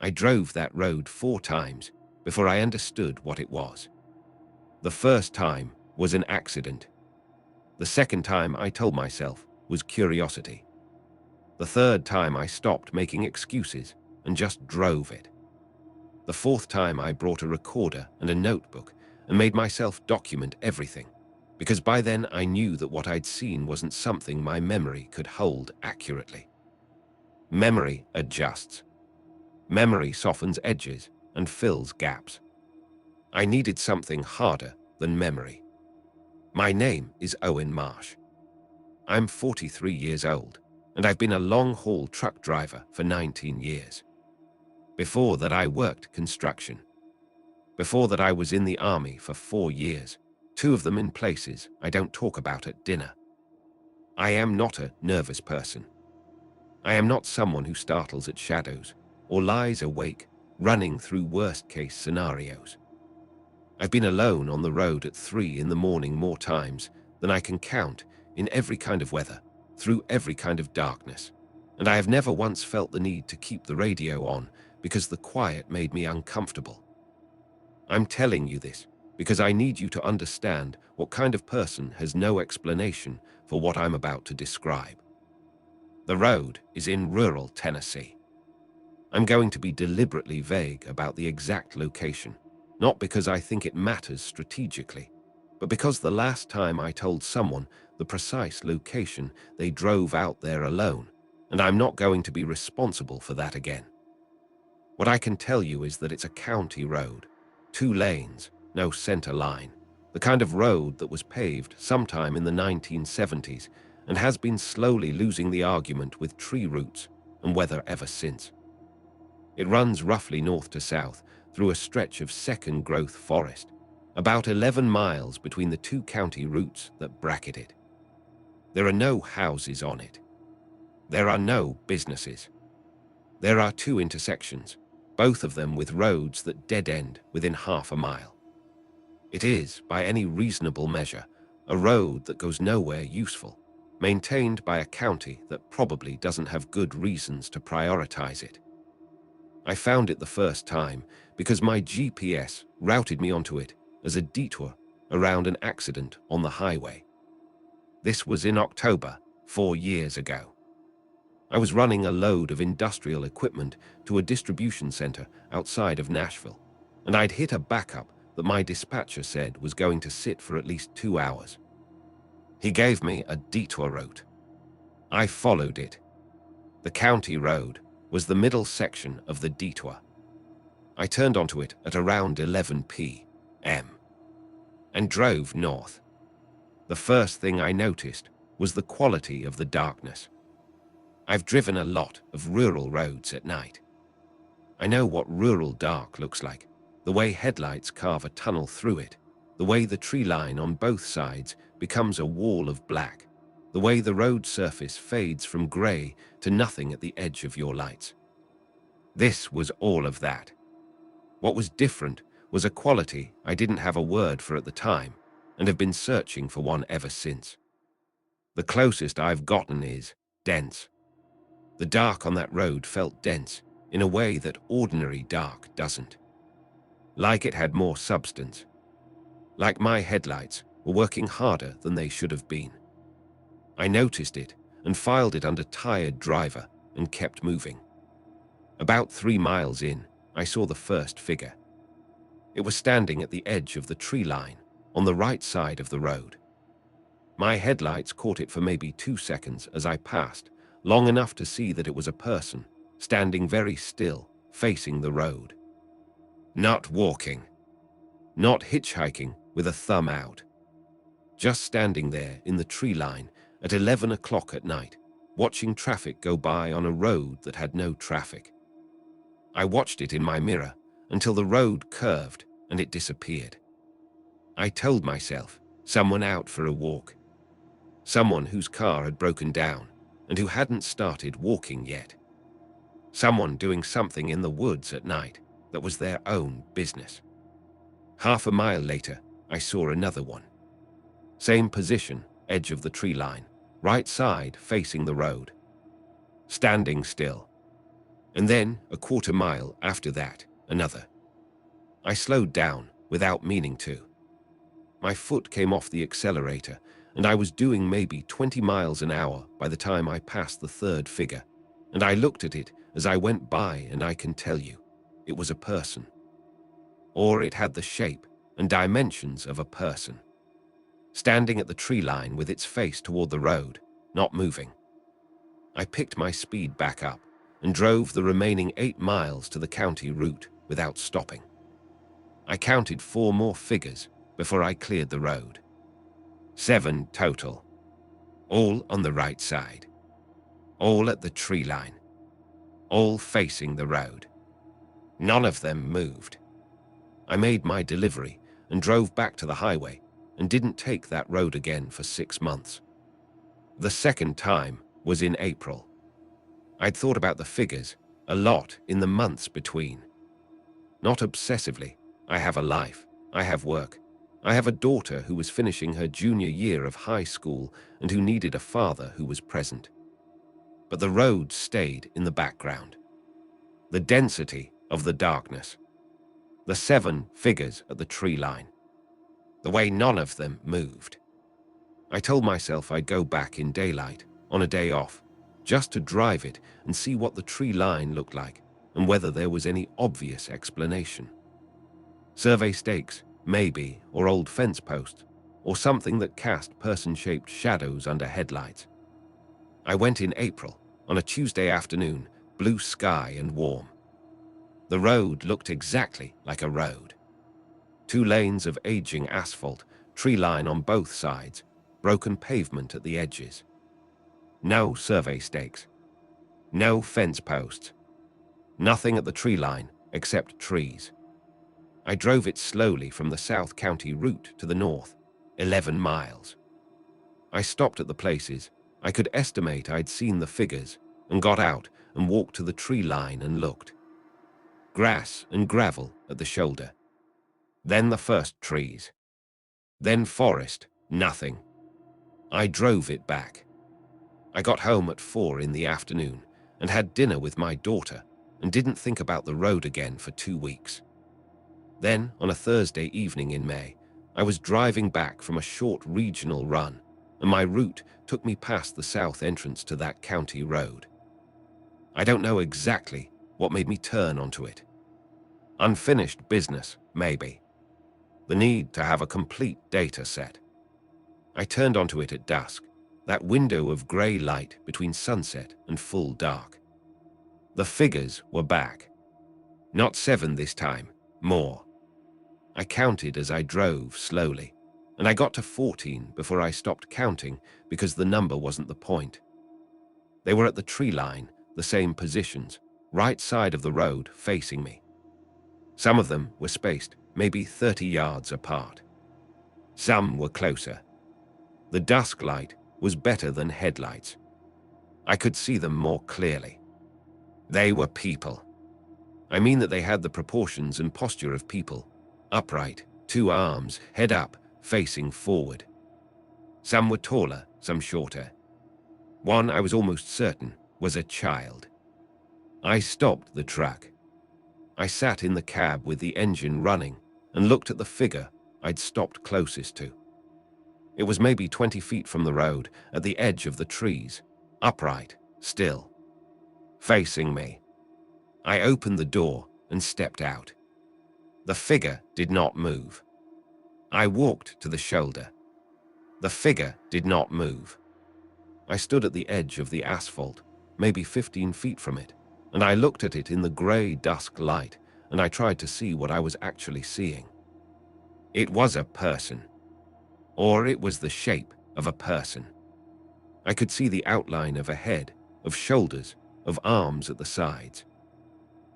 I drove that road 4 times before I understood what it was. The first time was an accident. The second time, I told myself, was curiosity. The third time, I stopped making excuses and just drove it. The fourth time, I brought a recorder and a notebook and made myself document everything, because by then I knew that what I'd seen wasn't something my memory could hold accurately. Memory adjusts. Memory softens edges and fills gaps. I needed something harder than memory. My name is Owen Marsh. I'm 43 years old, and I've been a long-haul truck driver for 19 years. Before that, I worked construction. Before that, I was in the army for 4 years, 2 of them in places I don't talk about at dinner. I am not a nervous person. I am not someone who startles at shadows or lies awake, running through worst-case scenarios. I've been alone on the road at 3 in the morning more times than I can count, in every kind of weather, through every kind of darkness, and I have never once felt the need to keep the radio on because the quiet made me uncomfortable. I'm telling you this because I need you to understand what kind of person has no explanation for what I'm about to describe. The road is in rural Tennessee. I'm going to be deliberately vague about the exact location, not because I think it matters strategically, but because the last time I told someone the precise location, they drove out there alone, and I'm not going to be responsible for that again. What I can tell you is that it's a county road, 2 lanes, no center line, the kind of road that was paved sometime in the 1970s and has been slowly losing the argument with tree roots and weather ever since. It runs roughly north to south through a stretch of second-growth forest, about 11 miles between the 2 county routes that bracket it. There are no houses on it. There are no businesses. There are 2 intersections, both of them with roads that dead-end within half a mile. It is, by any reasonable measure, a road that goes nowhere useful, maintained by a county that probably doesn't have good reasons to prioritize it. I found it the first time because my GPS routed me onto it as a detour around an accident on the highway. This was in October, 4 years ago. I was running a load of industrial equipment to a distribution center outside of Nashville, and I'd hit a backup that my dispatcher said was going to sit for at least 2 hours. He gave me a detour route. I followed it. The county road was the middle section of the detour. I turned onto it at around 11 p.m. and drove north. The first thing I noticed was the quality of the darkness. I've driven a lot of rural roads at night. I know what rural dark looks like, the way headlights carve a tunnel through it, the way the tree line on both sides becomes a wall of black, the way the road surface fades from gray to nothing at the edge of your lights. This was all of that. What was different was a quality I didn't have a word for at the time and have been searching for one ever since. The closest I've gotten is dense. The dark on that road felt dense in a way that ordinary dark doesn't. Like it had more substance. Like my headlights were working harder than they should have been. I noticed it and filed it under tired driver and kept moving. About 3 miles in, I saw the first figure. It was standing at the edge of the tree line on the right side of the road. My headlights caught it for maybe 2 seconds as I passed, long enough to see that it was a person, standing very still, facing the road. Not walking. Not hitchhiking with a thumb out. Just standing there in the tree line at 11 o'clock at night, watching traffic go by on a road that had no traffic. I watched it in my mirror until the road curved and it disappeared. I told myself, someone out for a walk. Someone whose car had broken down and who hadn't started walking yet. Someone doing something in the woods at night that was their own business. Half a mile later, I saw another one. Same position, edge of the tree line, right side facing the road. Standing still. And then, a quarter mile after that, another. I slowed down without meaning to. My foot came off the accelerator, and I was doing maybe 20 miles an hour by the time I passed the third figure, and I looked at it as I went by, and I can tell you, it was a person. Or it had the shape and dimensions of a person, standing at the tree line with its face toward the road, not moving. I picked my speed back up and drove the remaining 8 miles to the county route without stopping. I counted 4 more figures before I cleared the road. 7 total, all on the right side, all at the tree line, all facing the road. None of them moved. I made my delivery and drove back to the highway and didn't take that road again for 6 months. The second time was in April. I'd thought about the figures a lot in the months between. Not obsessively. I have a life. I have work. I have a daughter who was finishing her junior year of high school and who needed a father who was present. But the road stayed in the background. The density of the darkness. The 7 figures at the tree line. The way none of them moved. I told myself I'd go back in daylight, on a day off, just to drive it and see what the tree line looked like and whether there was any obvious explanation. Survey stakes, maybe, or old fence posts, or something that cast person-shaped shadows under headlights. I went in April, on a Tuesday afternoon, blue sky and warm. The road looked exactly like a road. 2 lanes of aging asphalt, tree line on both sides, broken pavement at the edges. No survey stakes. No fence posts. Nothing at the tree line except trees. I drove it slowly from the South County route to the north, 11 miles. I stopped at the places I could estimate I'd seen the figures and got out and walked to the tree line and looked. Grass and gravel at the shoulder. Then the first trees. Then forest, nothing. I drove it back. I got home at 4 in the afternoon and had dinner with my daughter and didn't think about the road again for 2 weeks. Then, on a Thursday evening in May, I was driving back from a short regional run, and my route took me past the south entrance to that county road. I don't know exactly what made me turn onto it. Unfinished business, maybe. The need to have a complete data set. I turned onto it at dusk, that window of grey light between sunset and full dark. The figures were back. Not 7 this time, more. I counted as I drove slowly, and I got to 14 before I stopped counting because the number wasn't the point. They were at the tree line, the same positions, right side of the road facing me. Some of them were spaced maybe 30 yards apart. Some were closer. The dusk light was better than headlights. I could see them more clearly. They were people. I mean that they had the proportions and posture of people. Upright, 2 arms, head up, facing forward. Some were taller, some shorter. One, I was almost certain, was a child. I stopped the truck. I sat in the cab with the engine running and looked at the figure I'd stopped closest to. It was maybe 20 feet from the road, at the edge of the trees, upright, still, facing me. I opened the door and stepped out. The figure did not move. I walked to the shoulder. The figure did not move. I stood at the edge of the asphalt, maybe 15 feet from it, and I looked at it in the grey dusk light, and I tried to see what I was actually seeing. It was a person. Or it was the shape of a person. I could see the outline of a head, of shoulders, of arms at the sides.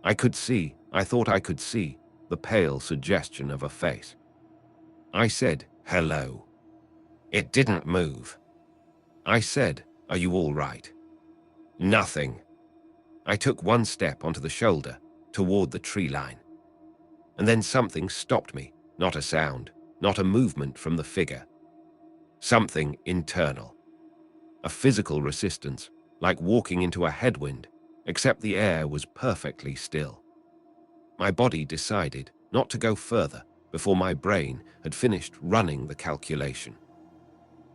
I thought I could see, the pale suggestion of a face. I said, "Hello." It didn't move. I said, "Are you all right?" Nothing. I took 1 step onto the shoulder, toward the tree line. And then something stopped me, not a sound, not a movement from the figure. Something internal. A physical resistance, like walking into a headwind, except the air was perfectly still. My body decided not to go further before my brain had finished running the calculation.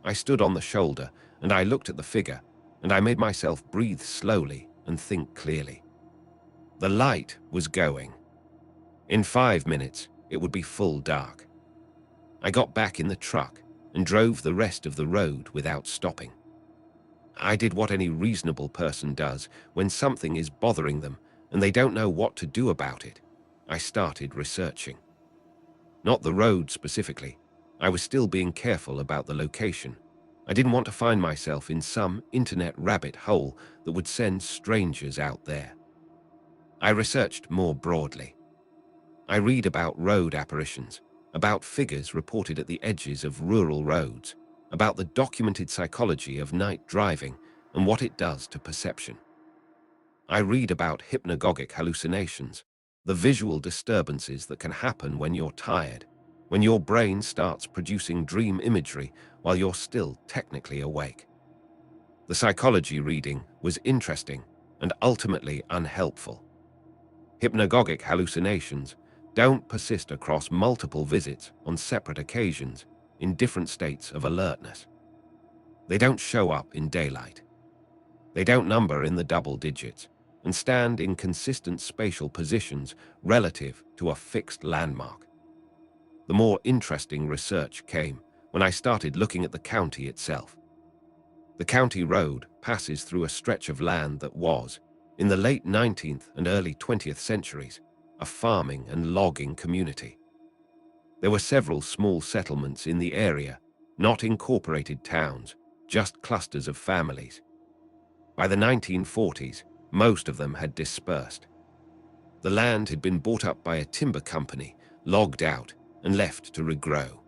I stood on the shoulder and I looked at the figure, and I made myself breathe slowly and think clearly. The light was going. In 5 minutes, it would be full dark. I got back in the truck and drove the rest of the road without stopping. I did what any reasonable person does when something is bothering them and they don't know what to do about it. I started researching. Not the road specifically. I was still being careful about the location. I didn't want to find myself in some internet rabbit hole that would send strangers out there. I researched more broadly. I read about road apparitions, about figures reported at the edges of rural roads, about the documented psychology of night driving and what it does to perception. I read about hypnagogic hallucinations, the visual disturbances that can happen when you're tired, when your brain starts producing dream imagery while you're still technically awake. The psychology reading was interesting and ultimately unhelpful. Hypnagogic hallucinations don't persist across multiple visits on separate occasions in different states of alertness. They don't show up in daylight. They don't number in the double digits and stand in consistent spatial positions relative to a fixed landmark. The more interesting research came when I started looking at the county itself. The county road passes through a stretch of land that was, in the late 19th and early 20th centuries, a farming and logging community. There were several small settlements in the area, not incorporated towns, just clusters of families. By the 1940s, most of them had dispersed. The land had been bought up by a timber company, logged out, and left to regrow.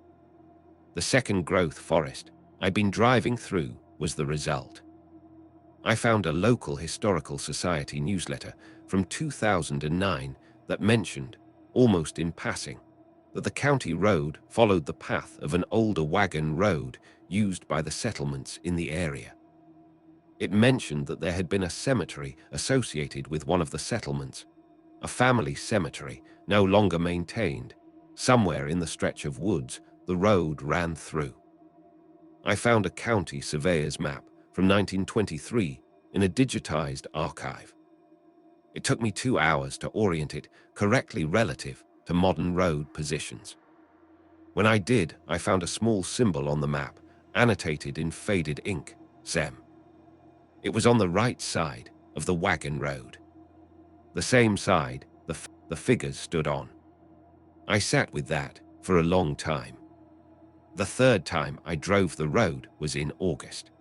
The second growth forest I'd been driving through was the result. I found a local historical society newsletter from 2009 that mentioned, almost in passing, that the county road followed the path of an older wagon road used by the settlements in the area. It mentioned that there had been a cemetery associated with one of the settlements, a family cemetery no longer maintained, somewhere in the stretch of woods the road ran through. I found a county surveyor's map from 1923 in a digitized archive. It took me 2 hours to orient it correctly relative to modern road positions. When I did, I found a small symbol on the map, annotated in faded ink, SEM. It was on the right side of the wagon road. The same side the figures stood on. I sat with that for a long time. The third time I drove the road was in August.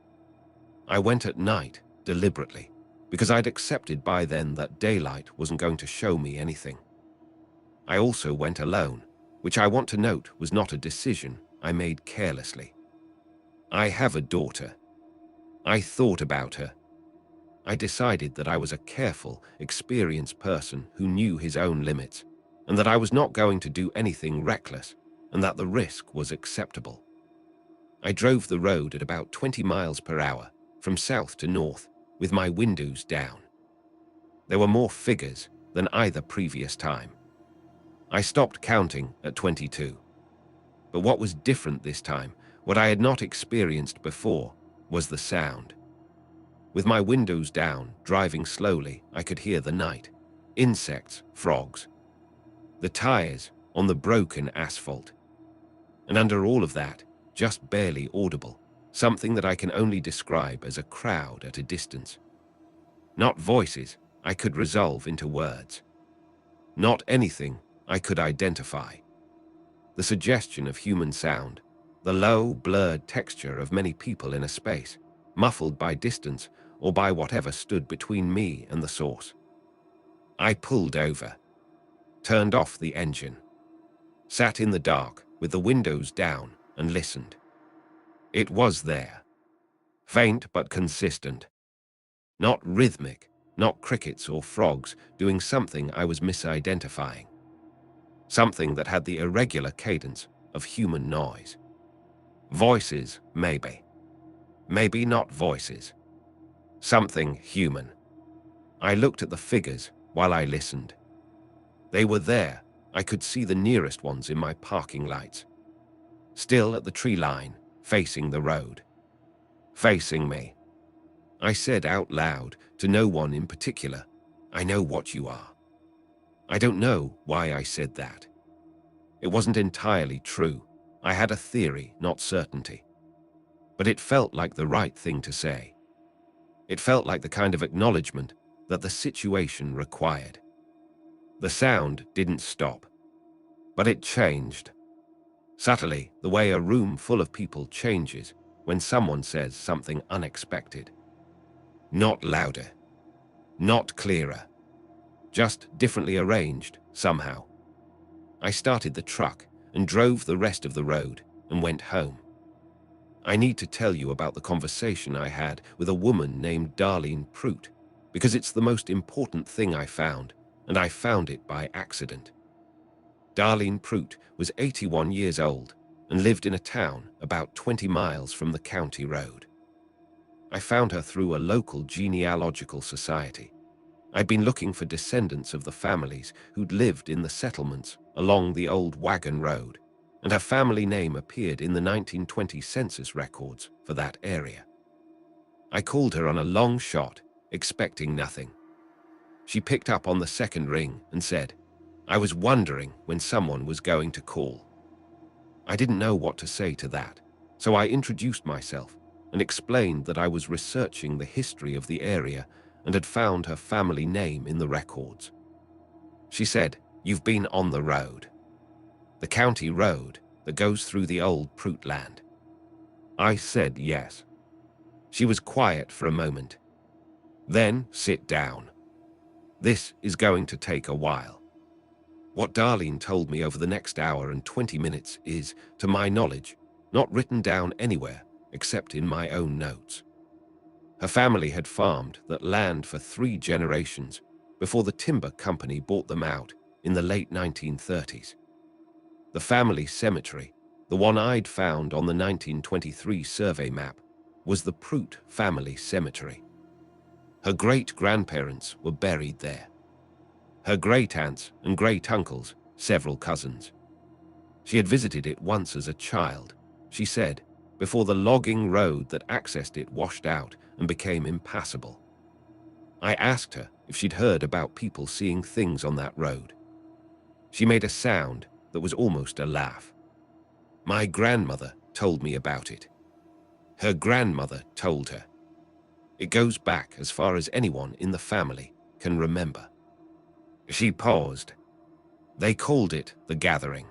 I went at night, deliberately, because I'd accepted by then that daylight wasn't going to show me anything. I also went alone, which I want to note was not a decision I made carelessly. I have a daughter. I thought about her. I decided that I was a careful, experienced person who knew his own limits, and that I was not going to do anything reckless, and that the risk was acceptable. I drove the road at about 20 miles per hour, from south to north, with my windows down. There were more figures than either previous time. I stopped counting at 22. But what was different this time, what I had not experienced before, was the sound. With my windows down, driving slowly, I could hear the night. Insects, frogs. The tires on the broken asphalt. And under all of that, just barely audible, something that I can only describe as a crowd at a distance. Not voices I could resolve into words. Not anything I could identify. The suggestion of human sound, the low, blurred texture of many people in a space, muffled by distance or by whatever stood between me and the source. I pulled over, turned off the engine, sat in the dark with the windows down and listened. It was there. Faint but consistent. Not rhythmic, not crickets or frogs doing something I was misidentifying. Something that had the irregular cadence of human noise. Voices, maybe. Maybe not voices. Something human. I looked at the figures while I listened. They were there. I could see the nearest ones in my parking lights. Still at the tree line, facing the road. Facing me. I said out loud, to no one in particular, "I know what you are." I don't know why I said that. It wasn't entirely true. I had a theory, not certainty. But it felt like the right thing to say. It felt like the kind of acknowledgement that the situation required. The sound didn't stop, but it changed. Subtly, the way a room full of people changes when someone says something unexpected. Not louder, not clearer, just differently arranged somehow. I started the truck and drove the rest of the road and went home. I need to tell you about the conversation I had with a woman named Darlene Prout, because it's the most important thing I found, and I found it by accident. Darlene Prout was 81 years old and lived in a town about 20 miles from the county road. I found her through a local genealogical society. I'd been looking for descendants of the families who'd lived in the settlements along the old wagon road, and her family name appeared in the 1920 census records for that area. I called her on a long shot, expecting nothing. She picked up on the second ring and said, "I was wondering when someone was going to call." I didn't know what to say to that, so I introduced myself and explained that I was researching the history of the area and had found her family name in the records. She said, "You've been on the road. The county road that goes through the old Prout land." I said yes. She was quiet for a moment. "Then sit down. This is going to take a while." What Darlene told me over the next hour and 20 minutes is, to my knowledge, not written down anywhere except in my own notes. Her family had farmed that land for 3 generations before the timber company bought them out in the late 1930s. The family cemetery, the one I'd found on the 1923 survey map, was the Prout family cemetery. Her great-grandparents were buried there. Her great-aunts and great-uncles, several cousins. She had visited it once as a child, she said, before the logging road that accessed it washed out and became impassable. I asked her if she'd heard about people seeing things on that road. She made a sound that was almost a laugh. "My grandmother told me about it." Her grandmother told her. It goes back as far as anyone in the family can remember. She paused. "They called it the gathering.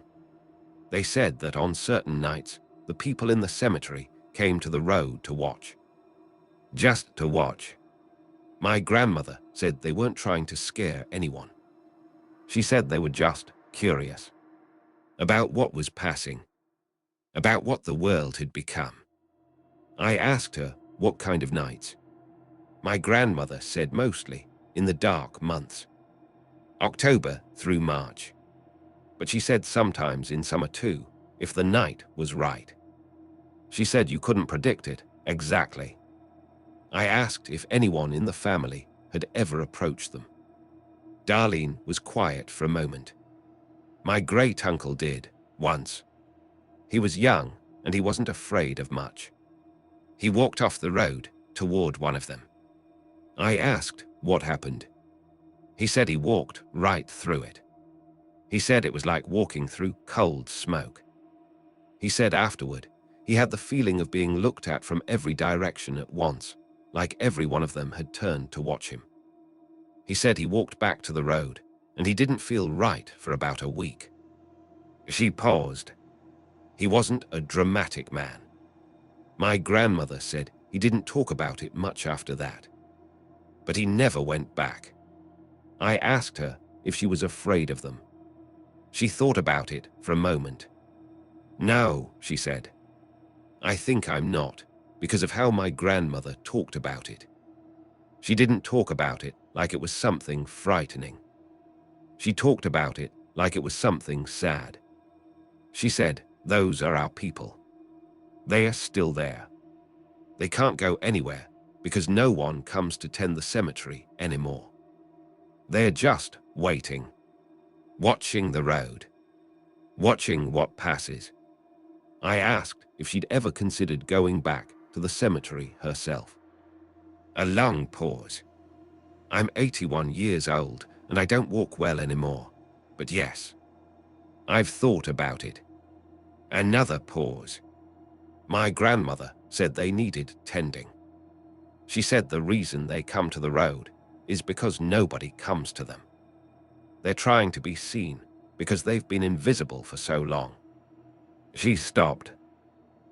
They said that on certain nights, the people in the cemetery came to the road to watch. Just to watch. My grandmother said they weren't trying to scare anyone. She said they were just curious about what was passing, about what the world had become." I asked her what kind of nights. My grandmother said mostly in the dark months, October through March. But she said sometimes in summer too, if the night was right. She said you couldn't predict it exactly. I asked if anyone in the family had ever approached them. Darlene was quiet for a moment. "My great-uncle did, once. He was young and he wasn't afraid of much. He walked off the road toward one of them. I asked what happened. He said he walked right through it. He said it was like walking through cold smoke. He said afterward, he had the feeling of being looked at from every direction at once, like every one of them had turned to watch him. He said he walked back to the road, and he didn't feel right for about a week." She paused. "He wasn't a dramatic man. My grandmother said he didn't talk about it much after that. But he never went back." I asked her if she was afraid of them. She thought about it for a moment. "No," she said. "I think I'm not, because of how my grandmother talked about it. She didn't talk about it like it was something frightening. She talked about it like it was something sad. She said, 'Those are our people. They are still there. They can't go anywhere because no one comes to tend the cemetery anymore. They're just waiting, watching the road, watching what passes. I asked if she'd ever considered going back to the cemetery herself. A long pause. I'm 81 years old and I don't walk well anymore. But yes, I've thought about it. Another pause. My grandmother said they needed tending. She said the reason they come to the road is because nobody comes to them. They're trying to be seen because they've been invisible for so long. She stopped.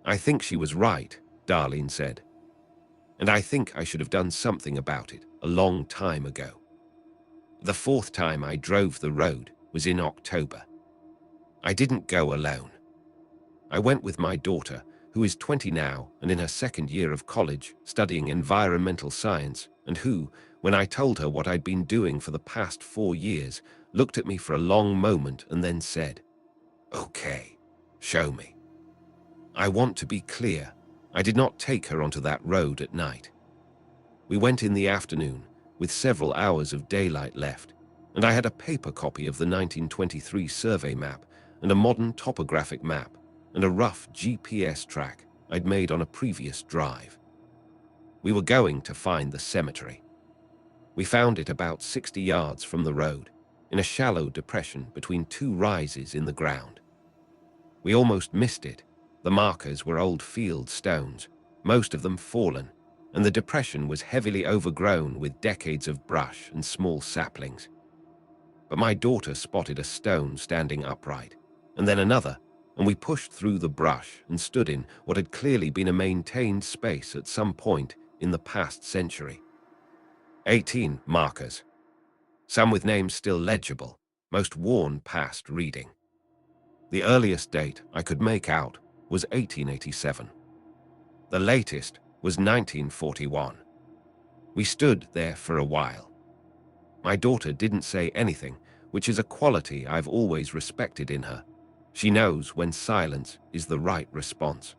I think she was right, Darlene said. And I think I should have done something about it a long time ago. The fourth time I drove the road was in October. I didn't go alone. I went with my daughter, who is 20 now and in her second year of college studying environmental science, and who, when I told her what I'd been doing for the past 4 years, looked at me for a long moment and then said, "Okay, show me." I want to be clear, I did not take her onto that road at night. We went in the afternoon, with several hours of daylight left, and I had a paper copy of the 1923 survey map and a modern topographic map and a rough GPS track I'd made on a previous drive. We were going to find the cemetery. We found it about 60 yards from the road, in a shallow depression between two rises in the ground. We almost missed it. The markers were old field stones, most of them fallen, and the depression was heavily overgrown with decades of brush and small saplings. But my daughter spotted a stone standing upright, and then another, and we pushed through the brush and stood in what had clearly been a maintained space at some point in the past century. 18 markers, some with names still legible, most worn past reading. The earliest date I could make out was 1887. The latest was 1941. We stood there for a while. My daughter didn't say anything, which is a quality I've always respected in her. She knows when silence is the right response.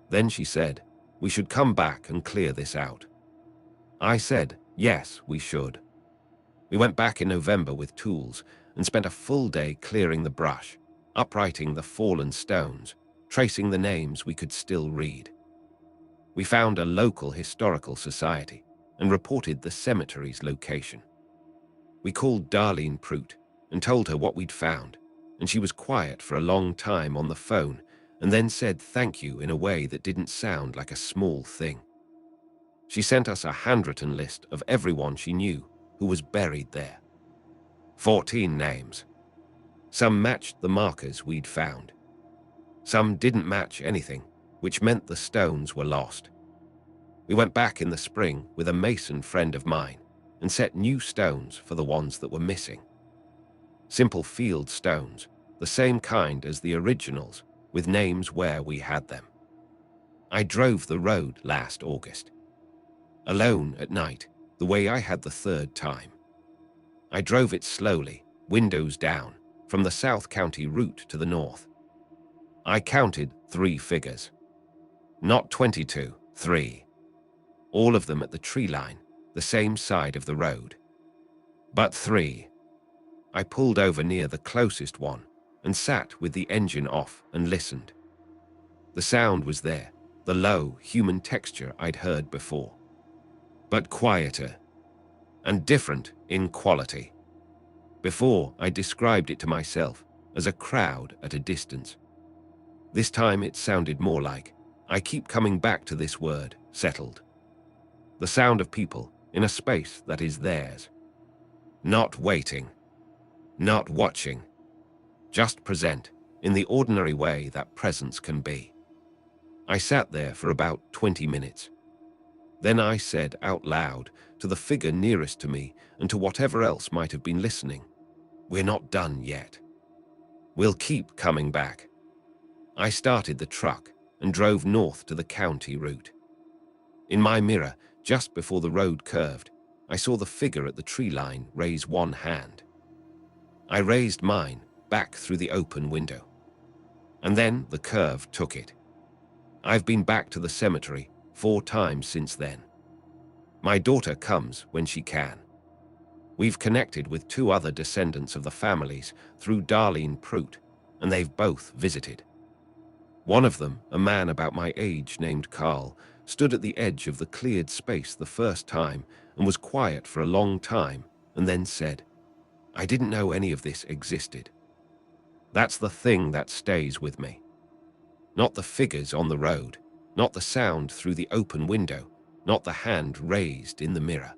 Then she said, "We should come back and clear this out." I said, yes, we should. We went back in November with tools and spent a full day clearing the brush, uprighting the fallen stones, tracing the names we could still read. We found a local historical society and reported the cemetery's location. We called Darlene Prout and told her what we'd found, and she was quiet for a long time on the phone and then said thank you in a way that didn't sound like a small thing. She sent us a handwritten list of everyone she knew who was buried there. 14 names. Some matched the markers we'd found. Some didn't match anything, which meant the stones were lost. We went back in the spring with a mason friend of mine and set new stones for the ones that were missing. Simple field stones, the same kind as the originals, with names where we had them. I drove the road last August. Alone at night, the way I had the third time. I drove it slowly, windows down, from the South County route to the north. I counted 3 figures. Not 22, 3. All of them at the tree line, the same side of the road. But 3. I pulled over near the closest one and sat with the engine off and listened. The sound was there, the low, human texture I'd heard before. But quieter and different in quality. Before, I described it to myself as a crowd at a distance. This time it sounded more like, I keep coming back to this word, settled. The sound of people in a space that is theirs. Not waiting, not watching, just present in the ordinary way that presence can be. I sat there for about 20 minutes. Then I said out loud to the figure nearest to me and to whatever else might have been listening, "We're not done yet. We'll keep coming back." I started the truck and drove north to the county route. In my mirror, just before the road curved, I saw the figure at the tree line raise one hand. I raised mine back through the open window. And then the curve took it. I've been back to the cemetery 4 times since then. My daughter comes when she can. We've connected with two other descendants of the families through Darlene Prout, and they've both visited. One of them, a man about my age named Carl, stood at the edge of the cleared space the first time and was quiet for a long time and then said, "I didn't know any of this existed." That's the thing that stays with me. Not the figures on the road, not the sound through the open window, not the hand raised in the mirror.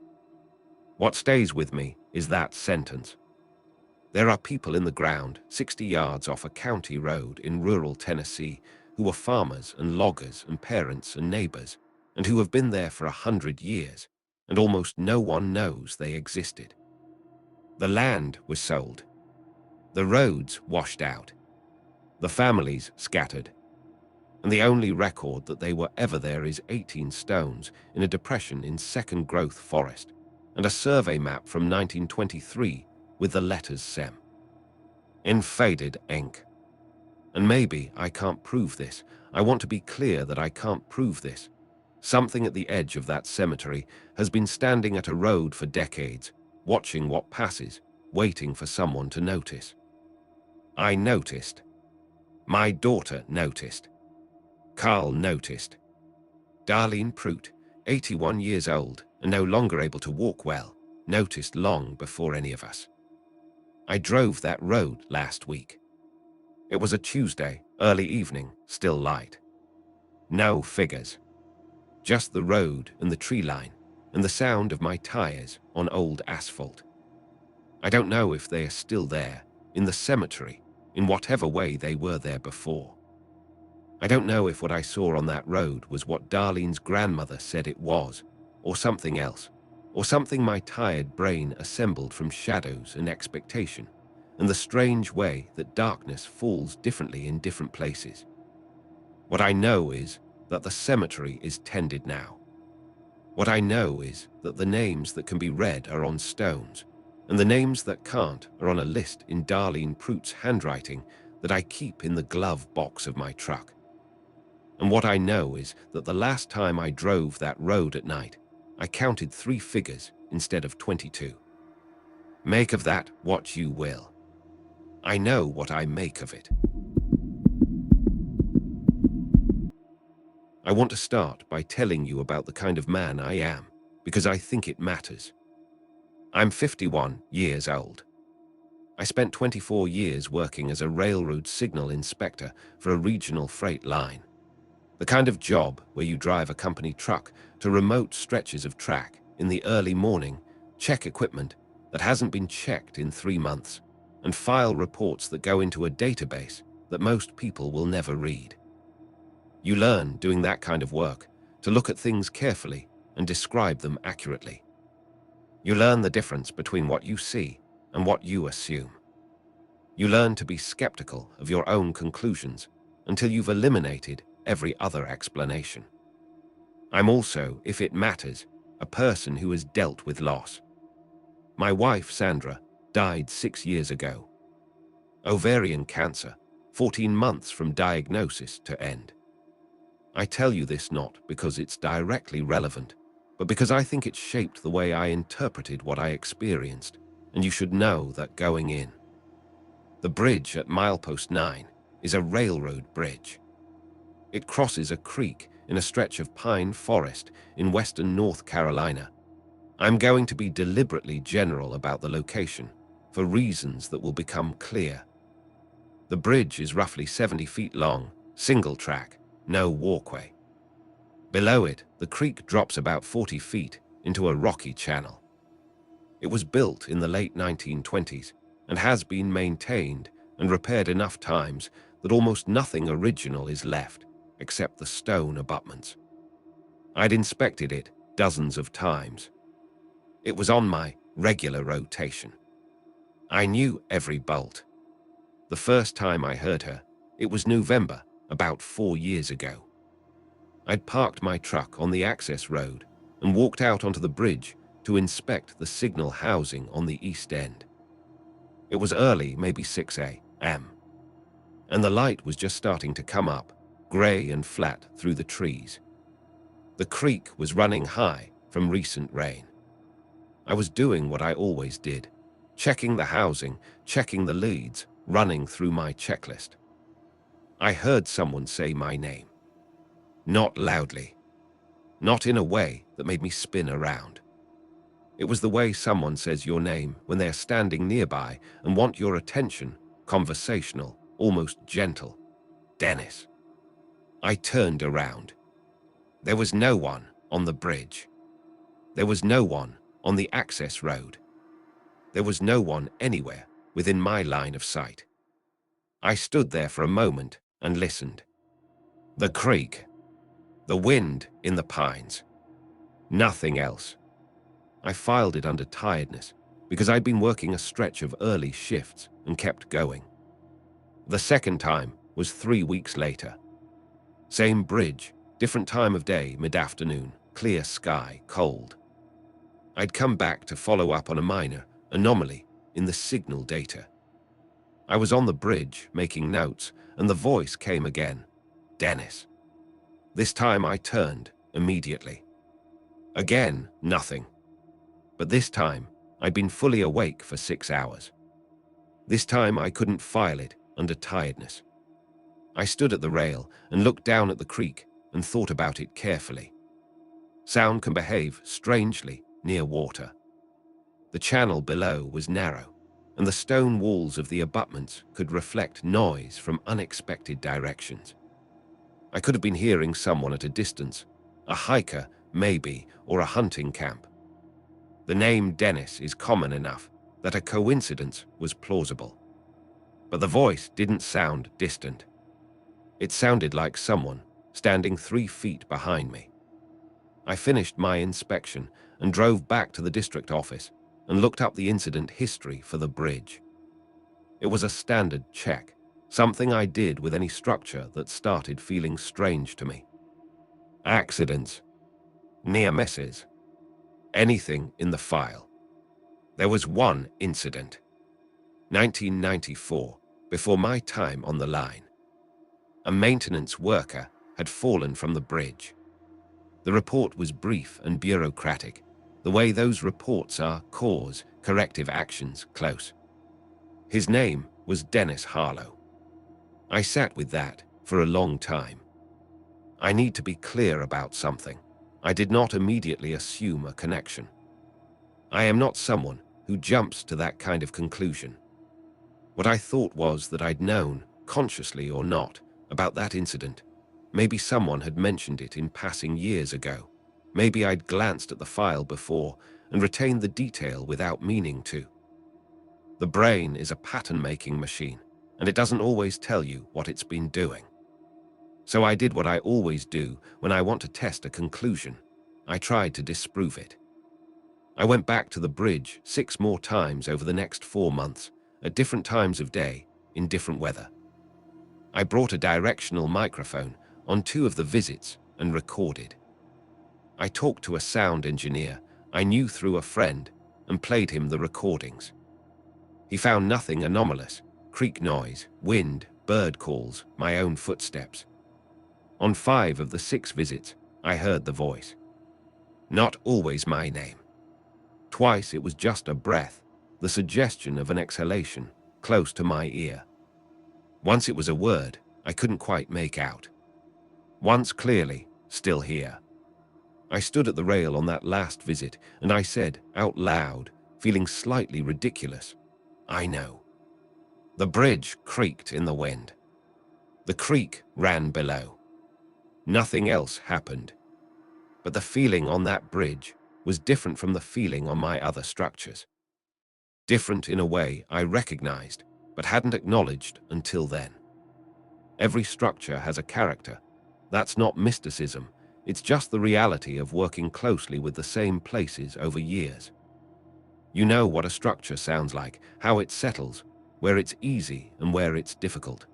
What stays with me is that sentence. There are people in the ground 60 yards off a county road in rural Tennessee who are farmers and loggers and parents and neighbors, and who have been there for 100 years, and almost no one knows they existed. The land was sold. The roads washed out. The families scattered. And the only record that they were ever there is 18 stones in a depression in second growth forest, and a survey map from 1923 with the letters SEM in faded ink. And maybe I can't prove this. I want to be clear that I can't prove this. Something at the edge of that cemetery has been standing at a road for decades, watching what passes, waiting for someone to notice. I noticed. My daughter noticed. Carl noticed. Darlene Prout, 81 years old and no longer able to walk well, noticed long before any of us. I drove that road last week. It was a Tuesday, early evening, still light. No figures. Just the road and the tree line and the sound of my tires on old asphalt. I don't know if they are still there, in the cemetery, in whatever way they were there before. I don't know if what I saw on that road was what Darlene's grandmother said it was, or something else, or something my tired brain assembled from shadows and expectation, and the strange way that darkness falls differently in different places. What I know is that the cemetery is tended now. What I know is that the names that can be read are on stones, and the names that can't are on a list in Darlene Prout's handwriting that I keep in the glove box of my truck. And what I know is that the last time I drove that road at night, I counted 3 figures instead of 22. Make of that what you will. I know what I make of it. I want to start by telling you about the kind of man I am, because I think it matters. I'm 51 years old. I spent 24 years working as a railroad signal inspector for a regional freight line. The kind of job where you drive a company truck to remote stretches of track in the early morning, check equipment that hasn't been checked in 3 months, and file reports that go into a database that most people will never read. You learn doing that kind of work to look at things carefully and describe them accurately. You learn the difference between what you see and what you assume. You learn to be skeptical of your own conclusions until you've eliminated every other explanation. I'm also, if it matters, a person who has dealt with loss. My wife, Sandra, died 6 years ago. Ovarian cancer, 14 months from diagnosis to end. I tell you this not because it's directly relevant, but because I think it shaped the way I interpreted what I experienced, and you should know that going in. The bridge at Milepost 9 is a railroad bridge. It crosses a creek in a stretch of pine forest in western North Carolina. I'm going to be deliberately general about the location for reasons that will become clear. The bridge is roughly 70 feet long, single track, no walkway. Below it, the creek drops about 40 feet into a rocky channel. It was built in the late 1920s and has been maintained and repaired enough times that almost nothing original is left, except the stone abutments. I'd inspected it dozens of times. It was on my regular rotation. I knew every bolt. The first time I heard her, it was November, about 4 years ago. I'd parked my truck on the access road and walked out onto the bridge to inspect the signal housing on the east end. It was early, maybe 6 a.m., and the light was just starting to come up, grey and flat through the trees. The creek was running high from recent rain. I was doing what I always did, checking the housing, checking the leads, running through my checklist. I heard someone say my name. Not loudly. Not in a way that made me spin around. It was the way someone says your name when they are standing nearby and want your attention, conversational, almost gentle. Dennis. I turned around. There was no one on the bridge. There was no one on the access road. There was no one anywhere within my line of sight. I stood there for a moment and listened. The creek. The wind in the pines. Nothing else. I filed it under tiredness because I'd been working a stretch of early shifts and kept going. The second time was 3 weeks later. Same bridge, different time of day, mid-afternoon, clear sky, cold. I'd come back to follow up on a minor anomaly in the signal data. I was on the bridge making notes and the voice came again. Dennis. This time I turned immediately. Again, nothing. But this time, I'd been fully awake for 6 hours. This time I couldn't file it under tiredness. I stood at the rail and looked down at the creek and thought about it carefully. Sound can behave strangely near water. The channel below was narrow, and the stone walls of the abutments could reflect noise from unexpected directions. I could have been hearing someone at a distance, a hiker, maybe, or a hunting camp. The name Dennis is common enough that a coincidence was plausible. But the voice didn't sound distant. It sounded like someone standing 3 feet behind me. I finished my inspection and drove back to the district office and looked up the incident history for the bridge. It was a standard check, something I did with any structure that started feeling strange to me. Accidents, near misses, anything in the file. There was one incident. 1994, before my time on the line. A maintenance worker had fallen from the bridge. The report was brief and bureaucratic, the way those reports are: cause, corrective actions, close. His name was Dennis Harlow. I sat with that for a long time. I need to be clear about something. I did not immediately assume a connection. I am not someone who jumps to that kind of conclusion. What I thought was that I'd known, consciously or not, about that incident. Maybe someone had mentioned it in passing years ago. Maybe I'd glanced at the file before and retained the detail without meaning to. The brain is a pattern-making machine, and it doesn't always tell you what it's been doing. So I did what I always do when I want to test a conclusion. I tried to disprove it. I went back to the bridge 6 more times over the next 4 months, at different times of day, in different weather. I brought a directional microphone on 2 of the visits and recorded. I talked to a sound engineer I knew through a friend and played him the recordings. He found nothing anomalous: creek noise, wind, bird calls, my own footsteps. On 5 of the 6 visits, I heard the voice. Not always my name. Twice it was just a breath, the suggestion of an exhalation, close to my ear. Once it was a word I couldn't quite make out. Once clearly, still here. I stood at the rail on that last visit and I said, out loud, feeling slightly ridiculous, I know. The bridge creaked in the wind. The creek ran below. Nothing else happened. But the feeling on that bridge was different from the feeling on my other structures. Different in a way I recognized, but hadn't acknowledged until then. Every structure has a character. That's not mysticism. It's just the reality of working closely with the same places over years. You know what a structure sounds like, how it settles, where it's easy and where it's difficult.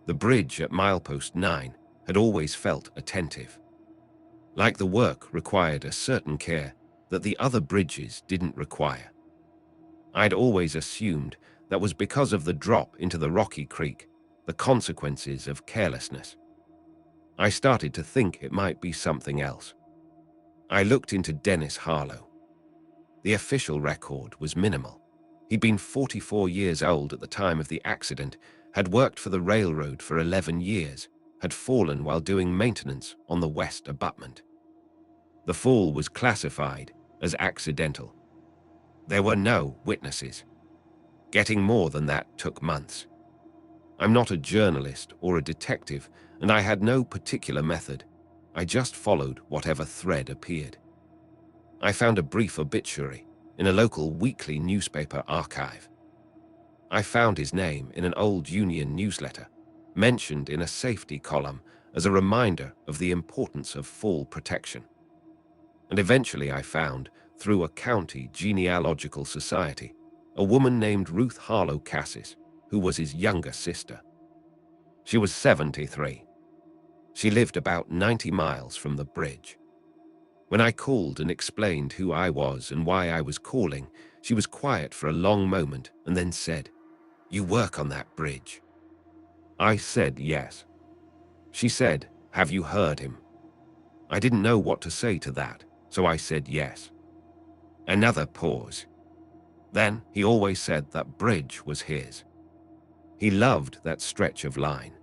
The bridge at milepost 9 had always felt attentive. Like the work required a certain care that the other bridges didn't require. I'd always assumed that was because of the drop into the rocky creek, the consequences of carelessness. I started to think it might be something else. I looked into Dennis Harlow. The official record was minimal. He'd been 44 years old at the time of the accident, had worked for the railroad for 11 years, had fallen while doing maintenance on the west abutment. The fall was classified as accidental. There were no witnesses. Getting more than that took months. I'm not a journalist or a detective, and I had no particular method. I just followed whatever thread appeared. I found a brief obituary in a local weekly newspaper archive. I found his name in an old union newsletter, mentioned in a safety column as a reminder of the importance of fall protection. And eventually I found, through a county genealogical society, a woman named Ruth Harlow Cassis, who was his younger sister. She was 73. She lived about 90 miles from the bridge. When I called and explained who I was and why I was calling, she was quiet for a long moment and then said, "You work on that bridge?" I said yes. She said, "Have you heard him?" I didn't know what to say to that, so I said yes. Another pause. Then he always said that bridge was his. He loved that stretch of line.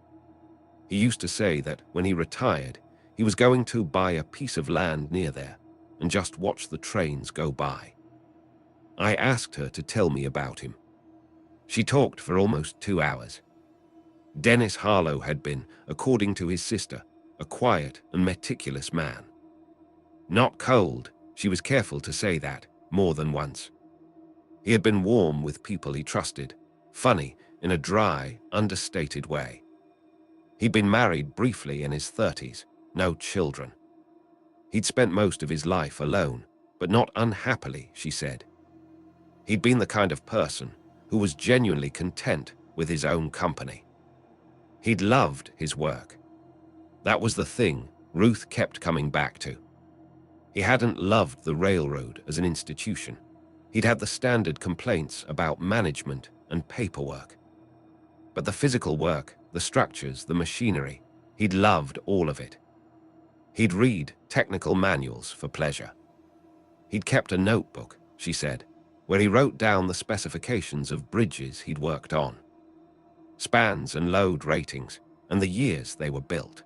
He used to say that when he retired, he was going to buy a piece of land near there and just watch the trains go by. I asked her to tell me about him. She talked for almost 2 hours. Dennis Harlow had been, according to his sister, a quiet and meticulous man. Not cold, she was careful to say that, more than once. He had been warm with people he trusted, funny in a dry, understated way. He'd been married briefly in his 30s, no children. He'd spent most of his life alone, but not unhappily, she said. He'd been the kind of person who was genuinely content with his own company. He'd loved his work. That was the thing Ruth kept coming back to. He hadn't loved the railroad as an institution. He'd had the standard complaints about management and paperwork. But the physical work, the structures, the machinery, he'd loved all of it. He'd read technical manuals for pleasure. He'd kept a notebook, she said, where he wrote down the specifications of bridges he'd worked on, spans and load ratings, and the years they were built.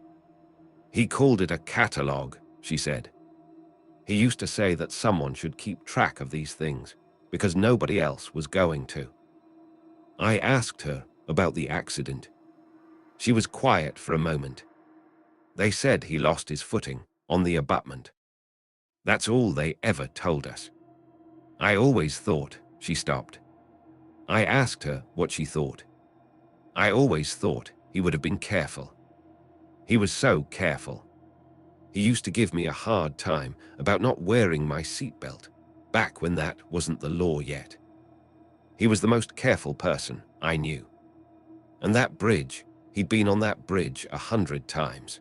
He called it a catalog, she said. He used to say that someone should keep track of these things because nobody else was going to. I asked her about the accident. She was quiet for a moment. They said he lost his footing on the abutment. That's all they ever told us. I always thought, she stopped. I asked her what she thought. I always thought he would have been careful. He was so careful. He used to give me a hard time about not wearing my seatbelt, back when that wasn't the law yet. He was the most careful person I knew. And that bridge, he'd been on that bridge 100 times.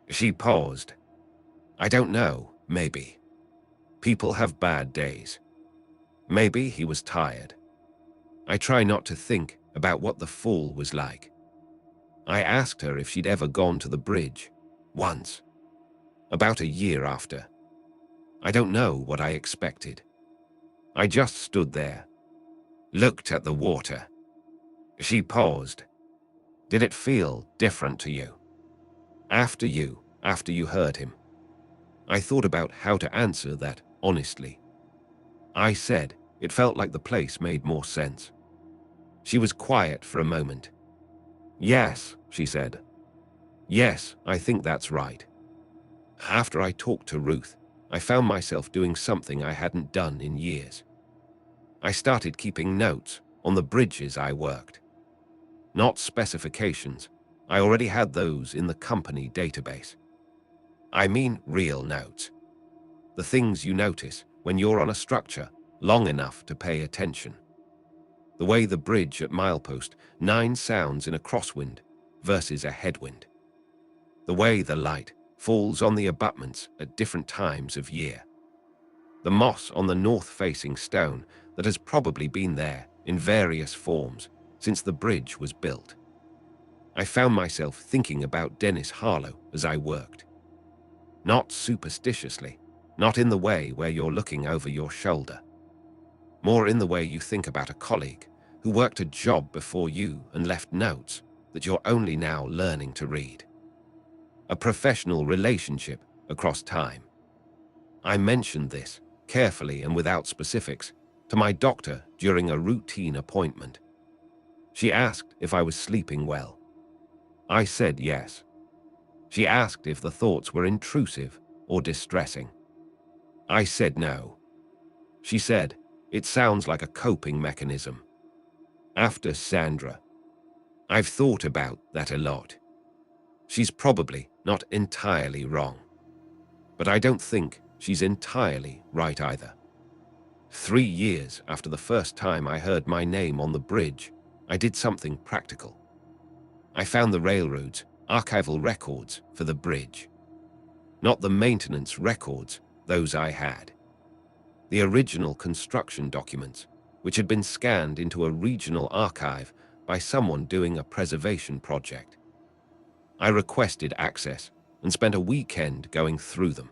She paused. I don't know, maybe. People have bad days. Maybe he was tired. I try not to think about what the fall was like. I asked her if she'd ever gone to the bridge. Once. About a year after. I don't know what I expected. I just stood there. Looked at the water. She paused. Did it feel different to you? After you heard him? I thought about how to answer that honestly. I said it felt like the place made more sense. She was quiet for a moment. Yes, she said. Yes, I think that's right. After I talked to Ruth, I found myself doing something I hadn't done in years. I started keeping notes on the bridges I worked. Not specifications. I already had those in the company database. I mean real notes. The things you notice when you're on a structure long enough to pay attention. The way the bridge at milepost 9 sounds in a crosswind versus a headwind. The way the light falls on the abutments at different times of year. The moss on the north-facing stone that has probably been there in various forms since the bridge was built. I found myself thinking about Dennis Harlow as I worked. Not superstitiously, Not in the way where you're looking over your shoulder. More in the way you think about a colleague who worked a job before you and left notes that you're only now learning to read. A professional relationship across time. I mentioned this, carefully and without specifics, to my doctor during a routine appointment. She asked if I was sleeping well. I said yes. She asked if the thoughts were intrusive or distressing. I said no. She said, "It sounds like a coping mechanism." After Sandra, I've thought about that a lot. She's probably not entirely wrong, but I don't think she's entirely right either. 3 years after the first time I heard my name on the bridge, I did something practical. I found the railroad's archival records for the bridge. Not the maintenance records, those I had. The original construction documents, which had been scanned into a regional archive by someone doing a preservation project. I requested access and spent a weekend going through them.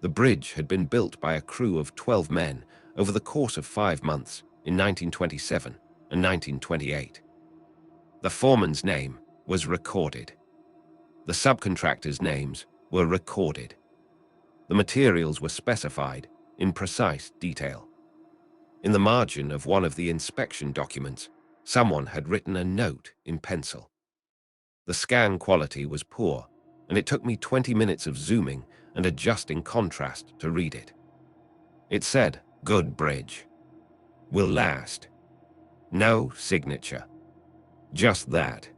The bridge had been built by a crew of 12 men over the course of 5 months in 1927 and 1928. The foreman's name was recorded. The subcontractors' names were recorded. The materials were specified in precise detail. In the margin of one of the inspection documents, someone had written a note in pencil. The scan quality was poor, and it took me 20 minutes of zooming and adjusting contrast to read it. It said, "Good bridge. Will last." No signature. Just that.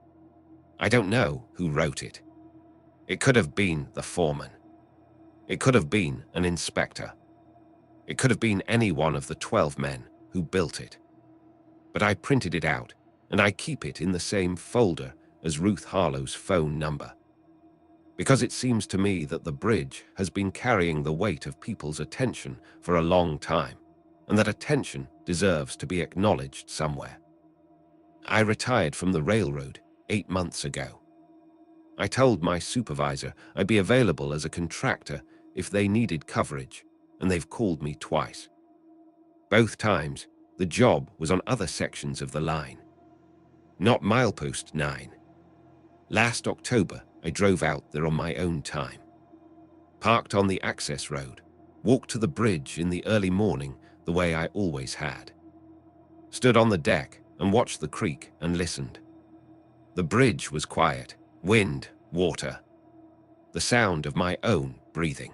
I don't know who wrote it. It could have been the foreman. It could have been an inspector. It could have been any one of the 12 men who built it. But I printed it out, and I keep it in the same folder as Ruth Harlow's phone number. Because it seems to me that the bridge has been carrying the weight of people's attention for a long time, and that attention deserves to be acknowledged somewhere. I retired from the railroad 8 months ago. I told my supervisor I'd be available as a contractor if they needed coverage, and they've called me twice. Both times, the job was on other sections of the line. Not milepost 9. Last October, I drove out there on my own time. Parked on the access road, walked to the bridge in the early morning the way I always had. Stood on the deck and watched the creek and listened. The bridge was quiet, wind, water, the sound of my own breathing.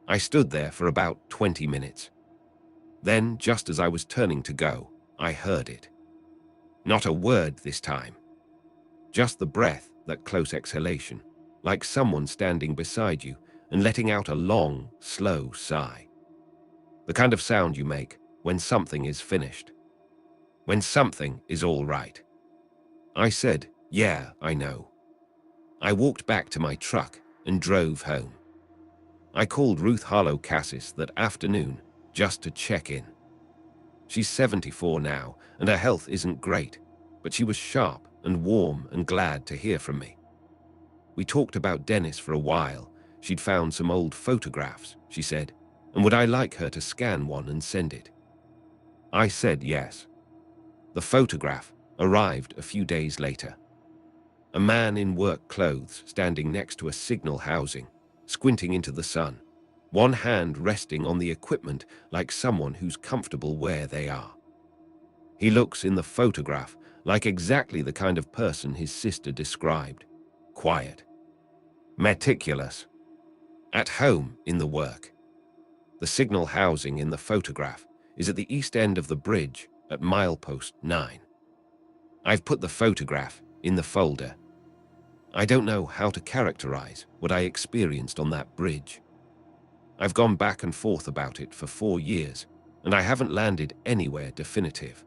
I stood there for about 20 minutes. Then, just as I was turning to go, I heard it. Not a word this time. Just the breath, that close exhalation, like someone standing beside you and letting out a long, slow sigh. The kind of sound you make when something is finished. When something is all right. I said, "Yeah, I know." I walked back to my truck and drove home. I called Ruth Harlow Cassis that afternoon just to check in. She's 74 now, and her health isn't great, but she was sharp and warm and glad to hear from me. We talked about Dennis for a while. She'd found some old photographs, she said, and would I like her to scan one and send it? I said yes. The photograph arrived a few days later. A man in work clothes standing next to a signal housing, squinting into the sun, one hand resting on the equipment like someone who's comfortable where they are. He looks in the photograph like exactly the kind of person his sister described. Quiet. Meticulous. At home in the work. The signal housing in the photograph is at the east end of the bridge at milepost 9. I've put the photograph in the folder. I don't know how to characterize what I experienced on that bridge. I've gone back and forth about it for 4 years, and I haven't landed anywhere definitive.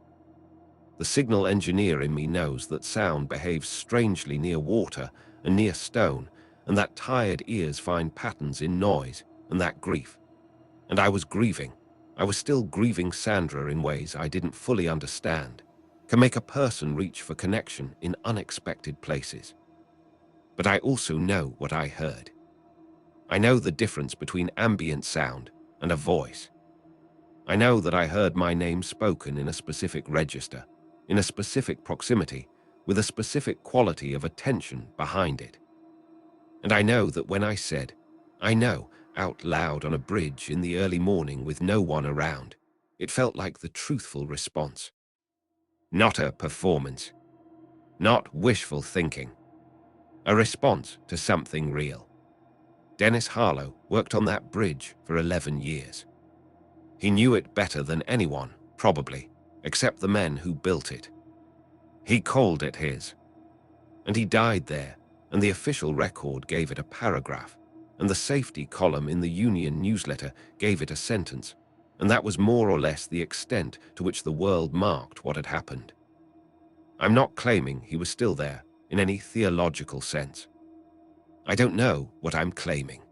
The signal engineer in me knows that sound behaves strangely near water and near stone, and that tired ears find patterns in noise, and that grief. And I was grieving. I was still grieving Sandra in ways I didn't fully understand, can make a person reach for connection in unexpected places. But I also know what I heard. I know the difference between ambient sound and a voice. I know that I heard my name spoken in a specific register, in a specific proximity, with a specific quality of attention behind it. And I know that when I said, "I know," out loud on a bridge in the early morning with no one around, it felt like the truthful response. Not a performance, not wishful thinking, a response to something real. Dennis Harlow worked on that bridge for 11 years. He knew it better than anyone, probably, except the men who built it. He called it his. And he died there, and the official record gave it a paragraph, and the safety column in the Union newsletter gave it a sentence, and that was more or less the extent to which the world marked what had happened. I'm not claiming he was still there in any theological sense. I don't know what I'm claiming.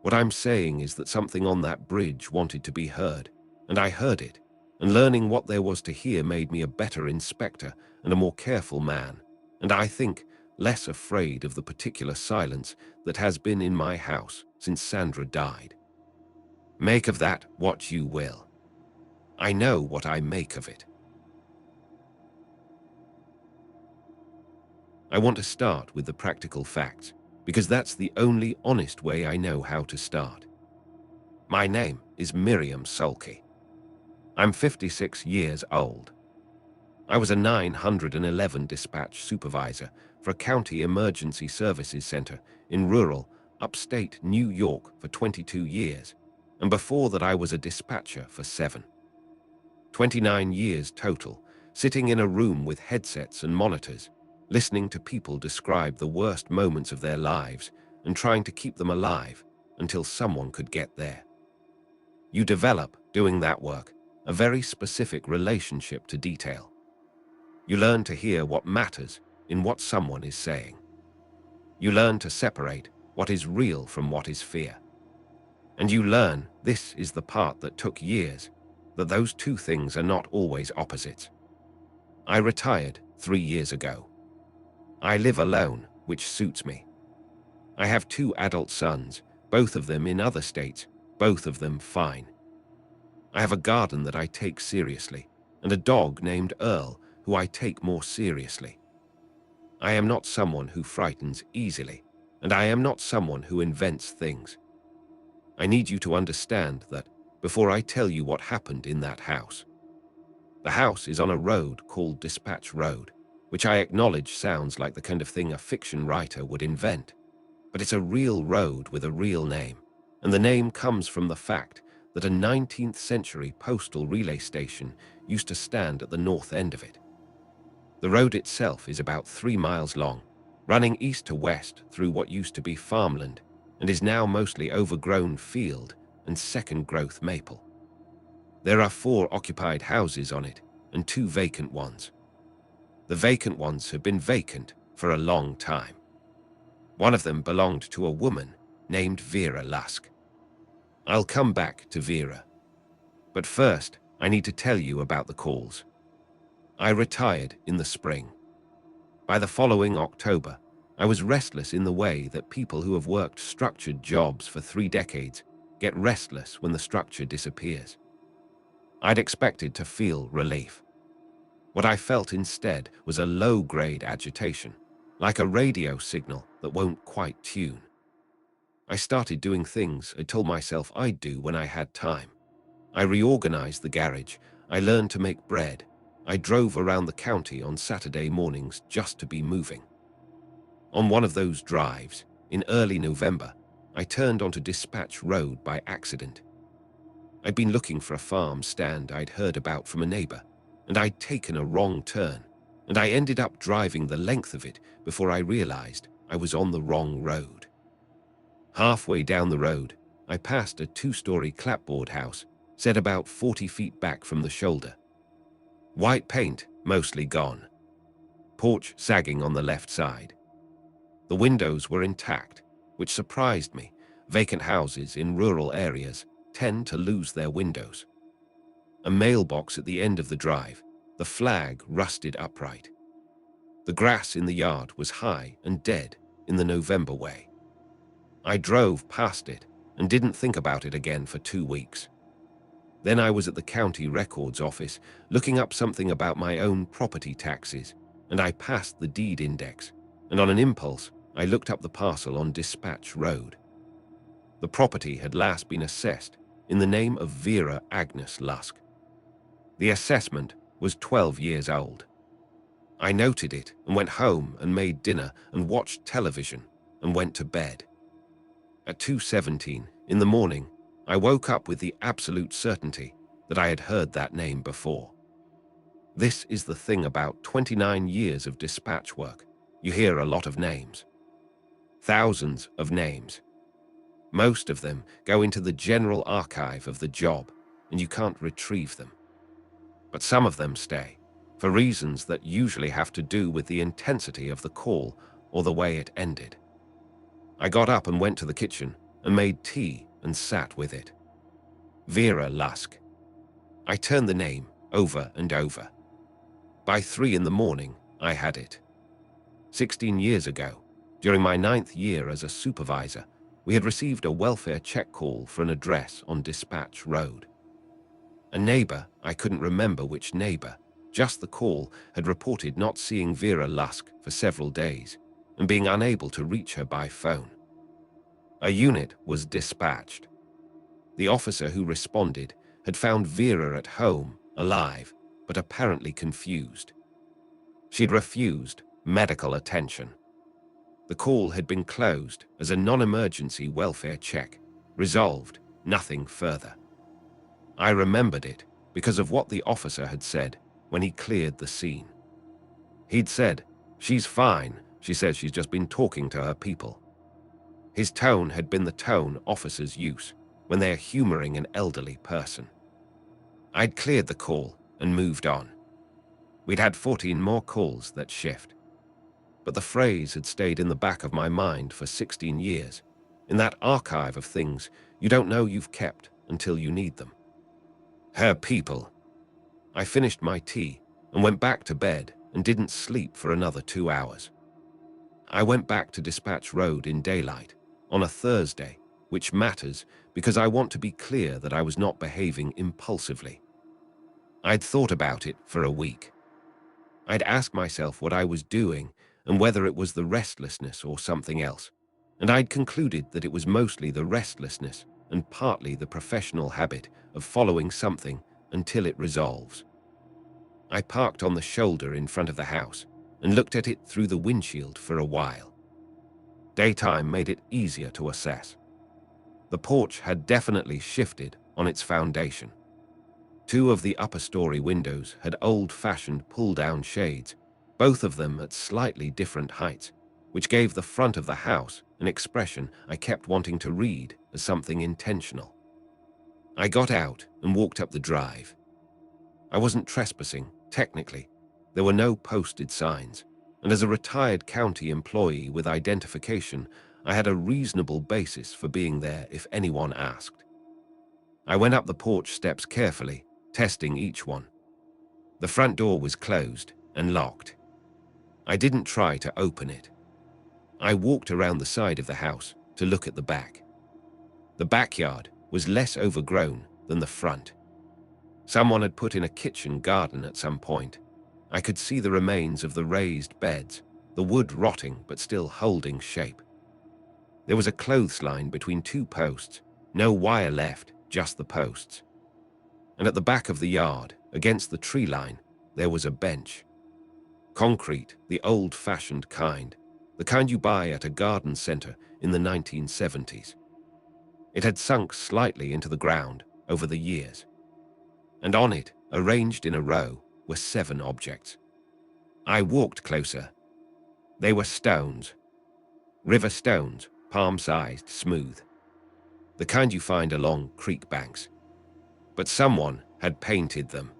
What I'm saying is that something on that bridge wanted to be heard, and I heard it, and learning what there was to hear made me a better inspector and a more careful man, and I think less afraid of the particular silence that has been in my house since Sandra died. Make of that what you will. I know what I make of it. I want to start with the practical facts, because that's the only honest way I know how to start. My name is Miriam Sulky. I'm 56 years old. I was a 911 dispatch supervisor for a county emergency services center in rural, upstate New York for 22 years, and before that I was a dispatcher for 7. 29 years total, sitting in a room with headsets and monitors, listening to people describe the worst moments of their lives and trying to keep them alive until someone could get there. You develop, doing that work, a very specific relationship to detail. You learn to hear what matters in what someone is saying. You learn to separate what is real from what is fear. And you learn, this is the part that took years, that those two things are not always opposites. I retired 3 years ago. I live alone, which suits me. I have 2 adult sons, both of them in other states, both of them fine. I have a garden that I take seriously, and a dog named Earl, who I take more seriously. I am not someone who frightens easily, and I am not someone who invents things. I need you to understand that before I tell you what happened in that house. The house is on a road called Dispatch Road, which I acknowledge sounds like the kind of thing a fiction writer would invent. But it's a real road with a real name, and the name comes from the fact that a 19th century postal relay station used to stand at the north end of it. The road itself is about 3 miles long, running east to west through what used to be farmland and is now mostly overgrown field and second-growth maple. There are 4 occupied houses on it and 2 vacant ones. The vacant ones have been vacant for a long time. One of them belonged to a woman named Vera Lusk. I'll come back to Vera. But first, I need to tell you about the calls. I retired in the spring. By the following October, I was restless in the way that people who have worked structured jobs for 3 decades get restless when the structure disappears. I'd expected to feel relief. What I felt instead was a low-grade agitation, like a radio signal that won't quite tune. I started doing things I told myself I'd do when I had time. I reorganized the garage. I learned to make bread. I drove around the county on Saturday mornings just to be moving. On one of those drives, in early November, I turned onto Dispatch Road by accident. I'd been looking for a farm stand I'd heard about from a neighbor, and I'd taken a wrong turn, and I ended up driving the length of it before I realized I was on the wrong road. Halfway down the road, I passed a 2-story clapboard house set about 40 feet back from the shoulder. White paint mostly gone. Porch sagging on the left side. The windows were intact, which surprised me. Vacant houses in rural areas tend to lose their windows. A mailbox at the end of the drive, the flag rusted upright. The grass in the yard was high and dead in the November way. I drove past it and didn't think about it again for 2 weeks. Then I was at the county records office looking up something about my own property taxes, and I passed the deed index, and on an impulse, I looked up the parcel on Dispatch Road. The property had last been assessed in the name of Vera Agnes Lusk. The assessment was 12 years old. I noted it and went home and made dinner and watched television and went to bed. At 2:17 in the morning, I woke up with the absolute certainty that I had heard that name before. This is the thing about 29 years of dispatch work. You hear a lot of names. Thousands of names. Most of them go into the general archive of the job, and you can't retrieve them. But some of them stay, for reasons that usually have to do with the intensity of the call or the way it ended. I got up and went to the kitchen and made tea and sat with it. Vera Lusk. I turned the name over and over. By 3 in the morning, I had it. 16 years ago, during my 9th year as a supervisor, we had received a welfare check call for an address on Dispatch Road. A neighbor, I couldn't remember which neighbor, just the call, had reported not seeing Vera Lusk for several days and being unable to reach her by phone. A unit was dispatched. The officer who responded had found Vera at home, alive, but apparently confused. She'd refused medical attention. The call had been closed as a non-emergency welfare check, resolved, nothing further. I remembered it because of what the officer had said when he cleared the scene. He'd said, "She's fine. She says she's just been talking to her people." His tone had been the tone officers use when they are humoring an elderly person. I'd cleared the call and moved on. We'd had 14 more calls that shift. But the phrase had stayed in the back of my mind for 16 years, in that archive of things you don't know you've kept until you need them. Her people. I finished my tea and went back to bed and didn't sleep for another 2 hours. I went back to Dispatch Road in daylight on a Thursday, which matters because I want to be clear that I was not behaving impulsively. I'd thought about it for a week. I'd asked myself what I was doing and whether it was the restlessness or something else, and I'd concluded that it was mostly the restlessness and partly the professional habit of following something until it resolves. I parked on the shoulder in front of the house and looked at it through the windshield for a while. Daytime made it easier to assess. The porch had definitely shifted on its foundation. 2 of the upper-story windows had old-fashioned pull-down shades, both of them at slightly different heights, which gave the front of the house an expression I kept wanting to read as something intentional. I got out and walked up the drive. I wasn't trespassing, technically. There were no posted signs, and as a retired county employee with identification, I had a reasonable basis for being there if anyone asked. I went up the porch steps carefully, testing each one. The front door was closed and locked. I didn't try to open it. I walked around the side of the house to look at the back. The backyard was less overgrown than the front. Someone had put in a kitchen garden at some point. I could see the remains of the raised beds, the wood rotting but still holding shape. There was a clothesline between 2 posts, no wire left, just the posts. And at the back of the yard, against the tree line, there was a bench. Concrete, the old-fashioned kind, the kind you buy at a garden center in the 1970s. It had sunk slightly into the ground over the years. And on it, arranged in a row, were 7 objects. I walked closer. They were stones. River stones, palm-sized, smooth. The kind you find along creek banks. But someone had painted them.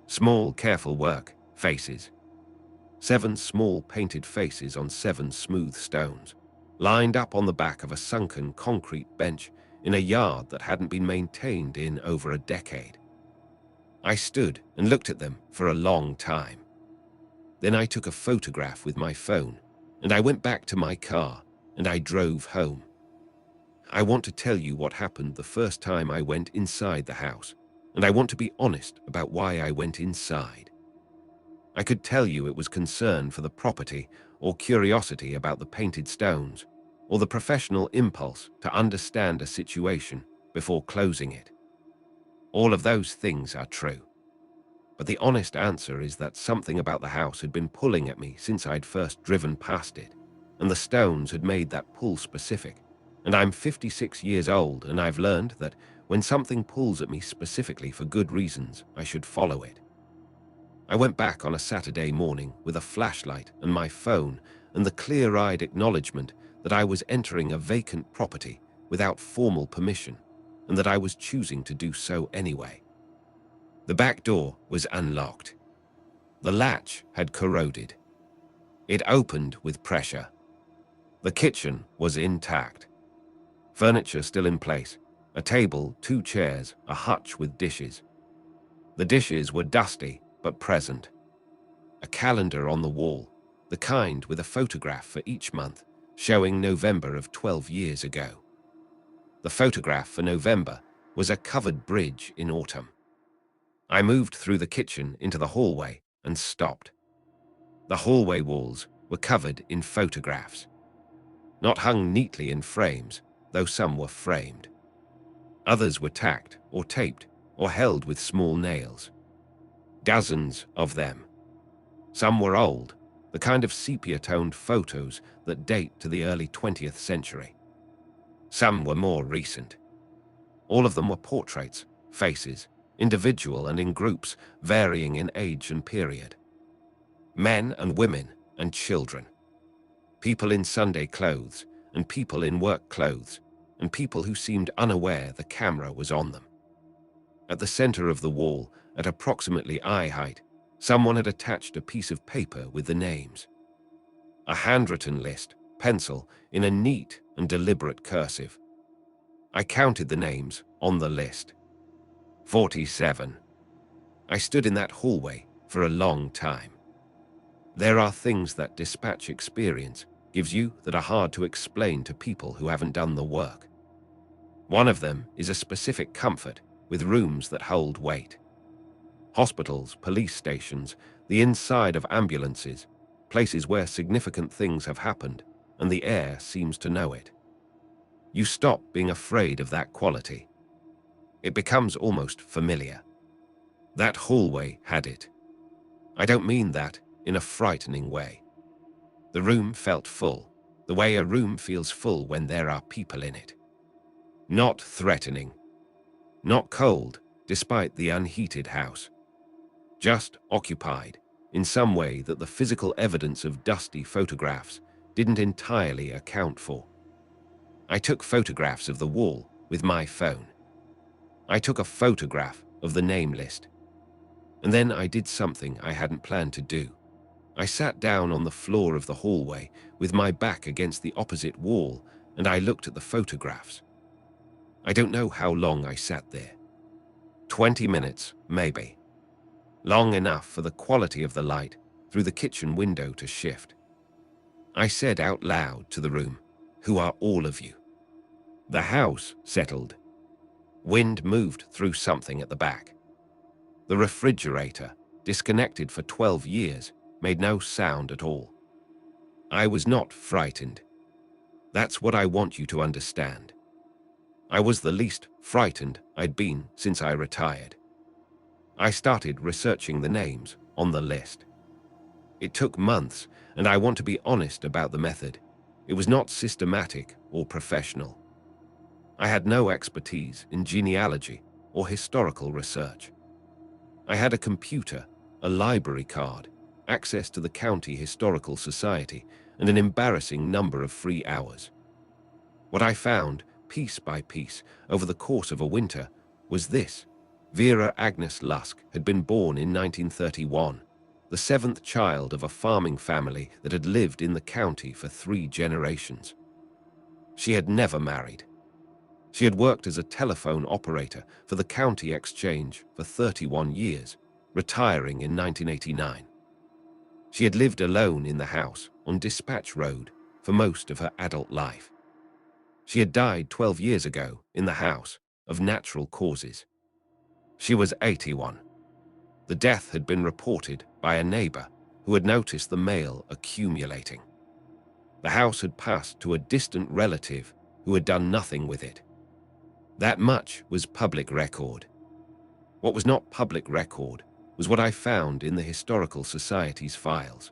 Small, careful work, faces. 7 small painted faces on 7 smooth stones, lined up on the back of a sunken concrete bench in a yard that hadn't been maintained in over a decade. I stood and looked at them for a long time. Then I took a photograph with my phone, and I went back to my car, and I drove home. I want to tell you what happened the first time I went inside the house, and I want to be honest about why I went inside. I could tell you it was concern for the property or curiosity about the painted stones, or the professional impulse to understand a situation before closing it. All of those things are true. But the honest answer is that something about the house had been pulling at me since I'd first driven past it, and the stones had made that pull specific. And I'm 56 years old, and I've learned that when something pulls at me specifically for good reasons, I should follow it. I went back on a Saturday morning with a flashlight and my phone and the clear-eyed acknowledgement that I was entering a vacant property without formal permission, and that I was choosing to do so anyway. The back door was unlocked. The latch had corroded. It opened with pressure. The kitchen was intact. Furniture still in place, a table, 2 chairs, a hutch with dishes. The dishes were dusty but present. A calendar on the wall, the kind with a photograph for each month, showing November of 12 years ago. The photograph for November was a covered bridge in autumn. I moved through the kitchen into the hallway and stopped. The hallway walls were covered in photographs, not hung neatly in frames, though some were framed. Others were tacked or taped or held with small nails. Dozens of them. Some were old, the kind of sepia-toned photos that date to the early 20th century. Some were more recent. All of them were portraits, faces, individual and in groups, varying in age and period. Men and women and children. People in Sunday clothes and people in work clothes, and people who seemed unaware the camera was on them. At the center of the wall, at approximately eye height, someone had attached a piece of paper with the names. A handwritten list, pencil, in a neat and deliberate cursive. I counted the names on the list. 47. I stood in that hallway for a long time. There are things that dispatch experience gives you that are hard to explain to people who haven't done the work. One of them is a specific comfort with rooms that hold weight. Hospitals, police stations, the inside of ambulances, places where significant things have happened, and the air seems to know it. You stop being afraid of that quality. It becomes almost familiar. That hallway had it. I don't mean that in a frightening way. The room felt full, the way a room feels full when there are people in it. Not threatening. Not cold, despite the unheated house. Just occupied, in some way that the physical evidence of dusty photographs didn't entirely account for. I took photographs of the wall with my phone. I took a photograph of the name list. And then I did something I hadn't planned to do. I sat down on the floor of the hallway with my back against the opposite wall, and I looked at the photographs. I don't know how long I sat there. 20 minutes, maybe. Long enough for the quality of the light through the kitchen window to shift. I said out loud to the room, "Who are all of you?" The house settled. Wind moved through something at the back. The refrigerator, disconnected for 12 years, made no sound at all. I was not frightened. That's what I want you to understand. I was the least frightened I'd been since I retired. I started researching the names on the list. It took months, and I want to be honest about the method. It was not systematic or professional. I had no expertise in genealogy or historical research. I had a computer, a library card, access to the County Historical Society, and an embarrassing number of free hours. What I found, piece by piece, over the course of a winter, was this. Vera Agnes Lusk had been born in 1931, the 7th child of a farming family that had lived in the county for 3 generations. She had never married. She had worked as a telephone operator for the county exchange for 31 years, retiring in 1989. She had lived alone in the house on Dispatch Road for most of her adult life. She had died 12 years ago in the house of natural causes. She was 81. The death had been reported by a neighbor who had noticed the mail accumulating. The house had passed to a distant relative who had done nothing with it. That much was public record. What was not public record was what I found in the Historical Society's files.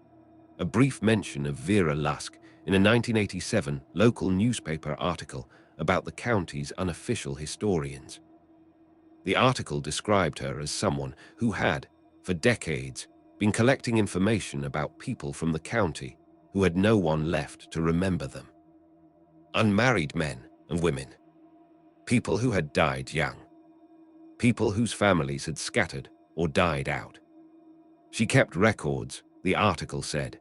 A brief mention of Vera Lusk in a 1987 local newspaper article about the county's unofficial historians. The article described her as someone who had, for decades, been collecting information about people from the county who had no one left to remember them. Unmarried men and women. People who had died young. People whose families had scattered or died out. She kept records, the article said.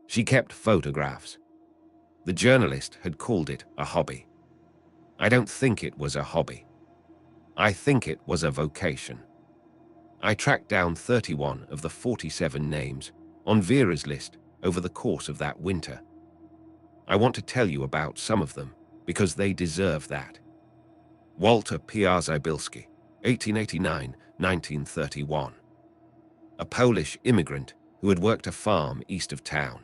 She kept photographs. The journalist had called it a hobby. I don't think it was a hobby. I think it was a vocation. I tracked down 31 of the 47 names on Vera's list over the course of that winter. I want to tell you about some of them because they deserve that. Walter Piarzybilski, 1889-1931. A Polish immigrant who had worked a farm east of town.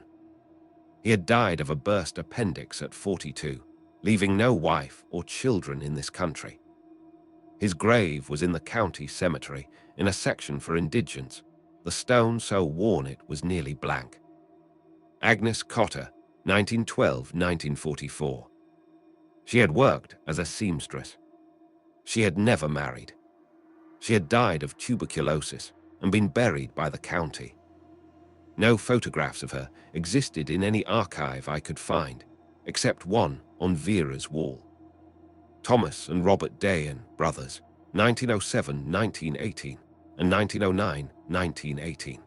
He had died of a burst appendix at 42, leaving no wife or children in this country. His grave was in the county cemetery in a section for indigents, the stone so worn it was nearly blank. Agnes Cotter, 1912-1944. She had worked as a seamstress. She had never married. She had died of tuberculosis and been buried by the county. No photographs of her existed in any archive I could find, except one on Vera's wall. Thomas and Robert Dayan, brothers, 1907-1918 and 1909-1918.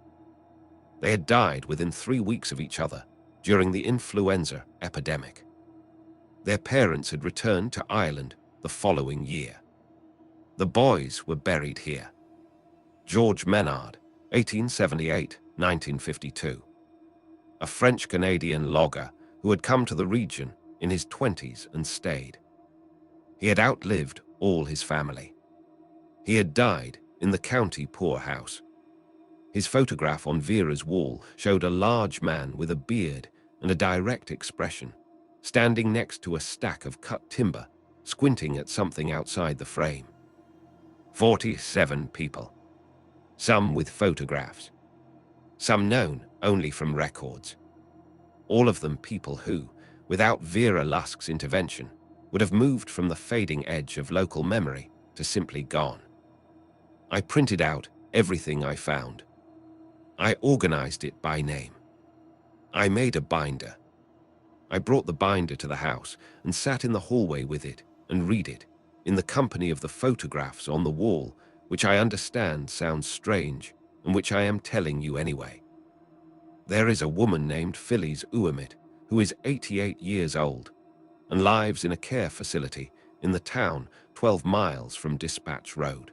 They had died within 3 weeks of each other during the influenza epidemic. Their parents had returned to Ireland the following year. The boys were buried here. George Menard, 1878-1952. A French-Canadian logger who had come to the region in his 20s and stayed. He had outlived all his family. He had died in the county poorhouse. His photograph on Vera's wall showed a large man with a beard and a direct expression, standing next to a stack of cut timber, squinting at something outside the frame. 47 people. Some with photographs. Some known only from records. All of them people who, without Vera Lusk's intervention, would have moved from the fading edge of local memory to simply gone. I printed out everything I found. I organized it by name. I made a binder. I brought the binder to the house and sat in the hallway with it and read it, in the company of the photographs on the wall, which I understand sounds strange and which I am telling you anyway. There is a woman named Phyllis Uemit who is 88 years old and lives in a care facility in the town 12 miles from Dispatch Road.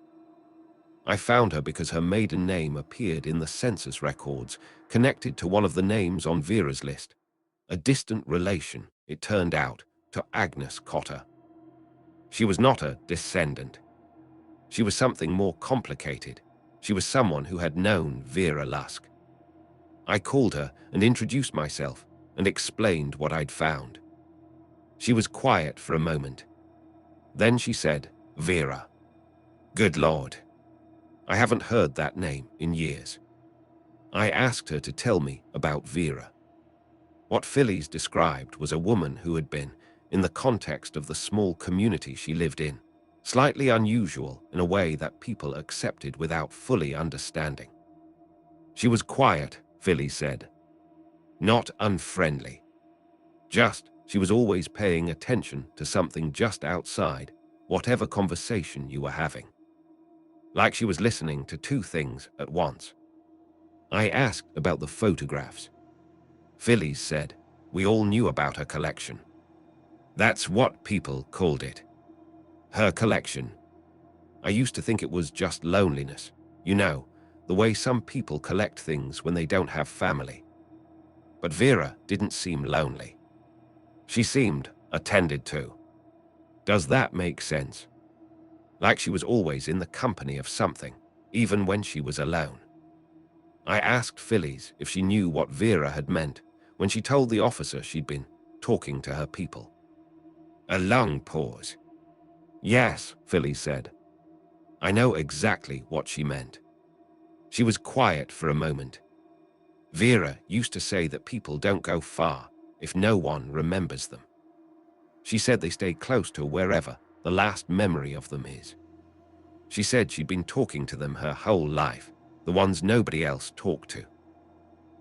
I found her because her maiden name appeared in the census records connected to one of the names on Vera's list, a distant relation, it turned out, to Agnes Cotter. She was not a descendant. She was something more complicated. She was someone who had known Vera Lusk. I called her and introduced myself and explained what I'd found. She was quiet for a moment. Then she said, "Vera. Good Lord. I haven't heard that name in years." I asked her to tell me about Vera. What Phyllis described was a woman who had been, in the context of the small community she lived in, slightly unusual in a way that people accepted without fully understanding. She was quiet, Phyllis said. Not unfriendly. Just, she was always paying attention to something just outside whatever conversation you were having. Like she was listening to two things at once. I asked about the photographs. Phyllis said, we all knew about her collection. That's what people called it. Her collection. I used to think it was just loneliness. You know, the way some people collect things when they don't have family. But Vera didn't seem lonely. She seemed attended to. Does that make sense? Like she was always in the company of something, even when she was alone. I asked Phyllis if she knew what Vera had meant when she told the officer she'd been talking to her people. A long pause. Yes, Phyllis said. I know exactly what she meant. She was quiet for a moment. Vera used to say that people don't go far if no one remembers them. She said they stay close to wherever the last memory of them is. She said she'd been talking to them her whole life, the ones nobody else talked to.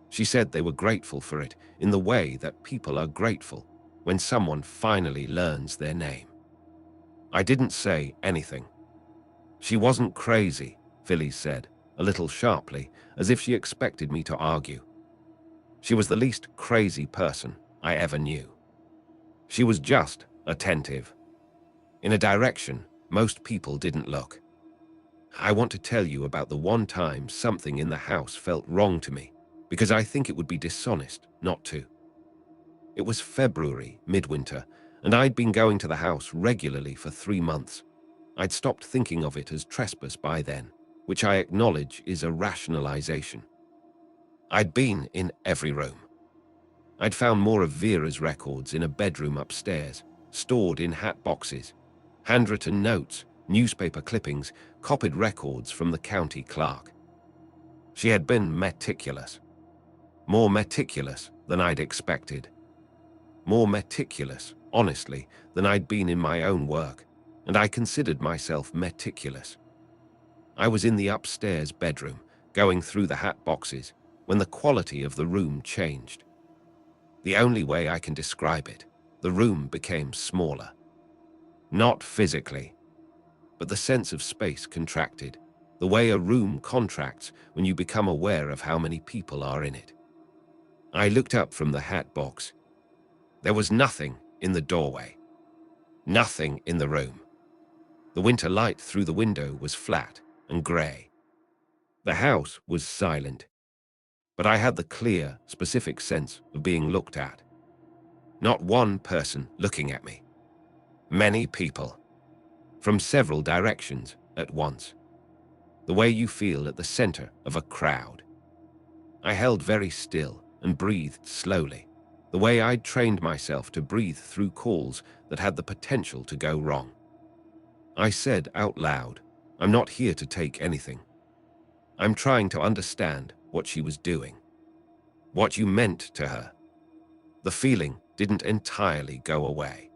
She said they were grateful for it in the way that people are grateful when someone finally learns their name. I didn't say anything. She wasn't crazy, Phyllis said, a little sharply, as if she expected me to argue. She was the least crazy person I ever knew. She was just attentive, in a direction most people didn't look. I want to tell you about the one time something in the house felt wrong to me, because I think it would be dishonest not to. It was February, midwinter, and I'd been going to the house regularly for 3 months. I'd stopped thinking of it as trespass by then, which I acknowledge is a rationalization. I'd been in every room. I'd found more of Vera's records in a bedroom upstairs, stored in hat boxes, handwritten notes, newspaper clippings, copied records from the county clerk. She had been meticulous. More meticulous than I'd expected. More meticulous, honestly, than I'd been in my own work, and I considered myself meticulous. I was in the upstairs bedroom, going through the hat boxes, when the quality of the room changed. The only way I can describe it, the room became smaller. Not physically, but the sense of space contracted, the way a room contracts when you become aware of how many people are in it. I looked up from the hat box. There was nothing in the doorway. Nothing in the room. The winter light through the window was flat and grey. The house was silent, but I had the clear, specific sense of being looked at. Not one person looking at me. Many people. From several directions at once. The way you feel at the center of a crowd. I held very still and breathed slowly, the way I'd trained myself to breathe through calls that had the potential to go wrong. I said out loud, I'm not here to take anything. I'm trying to understand what she was doing. What you meant to her. The feeling didn't entirely go away.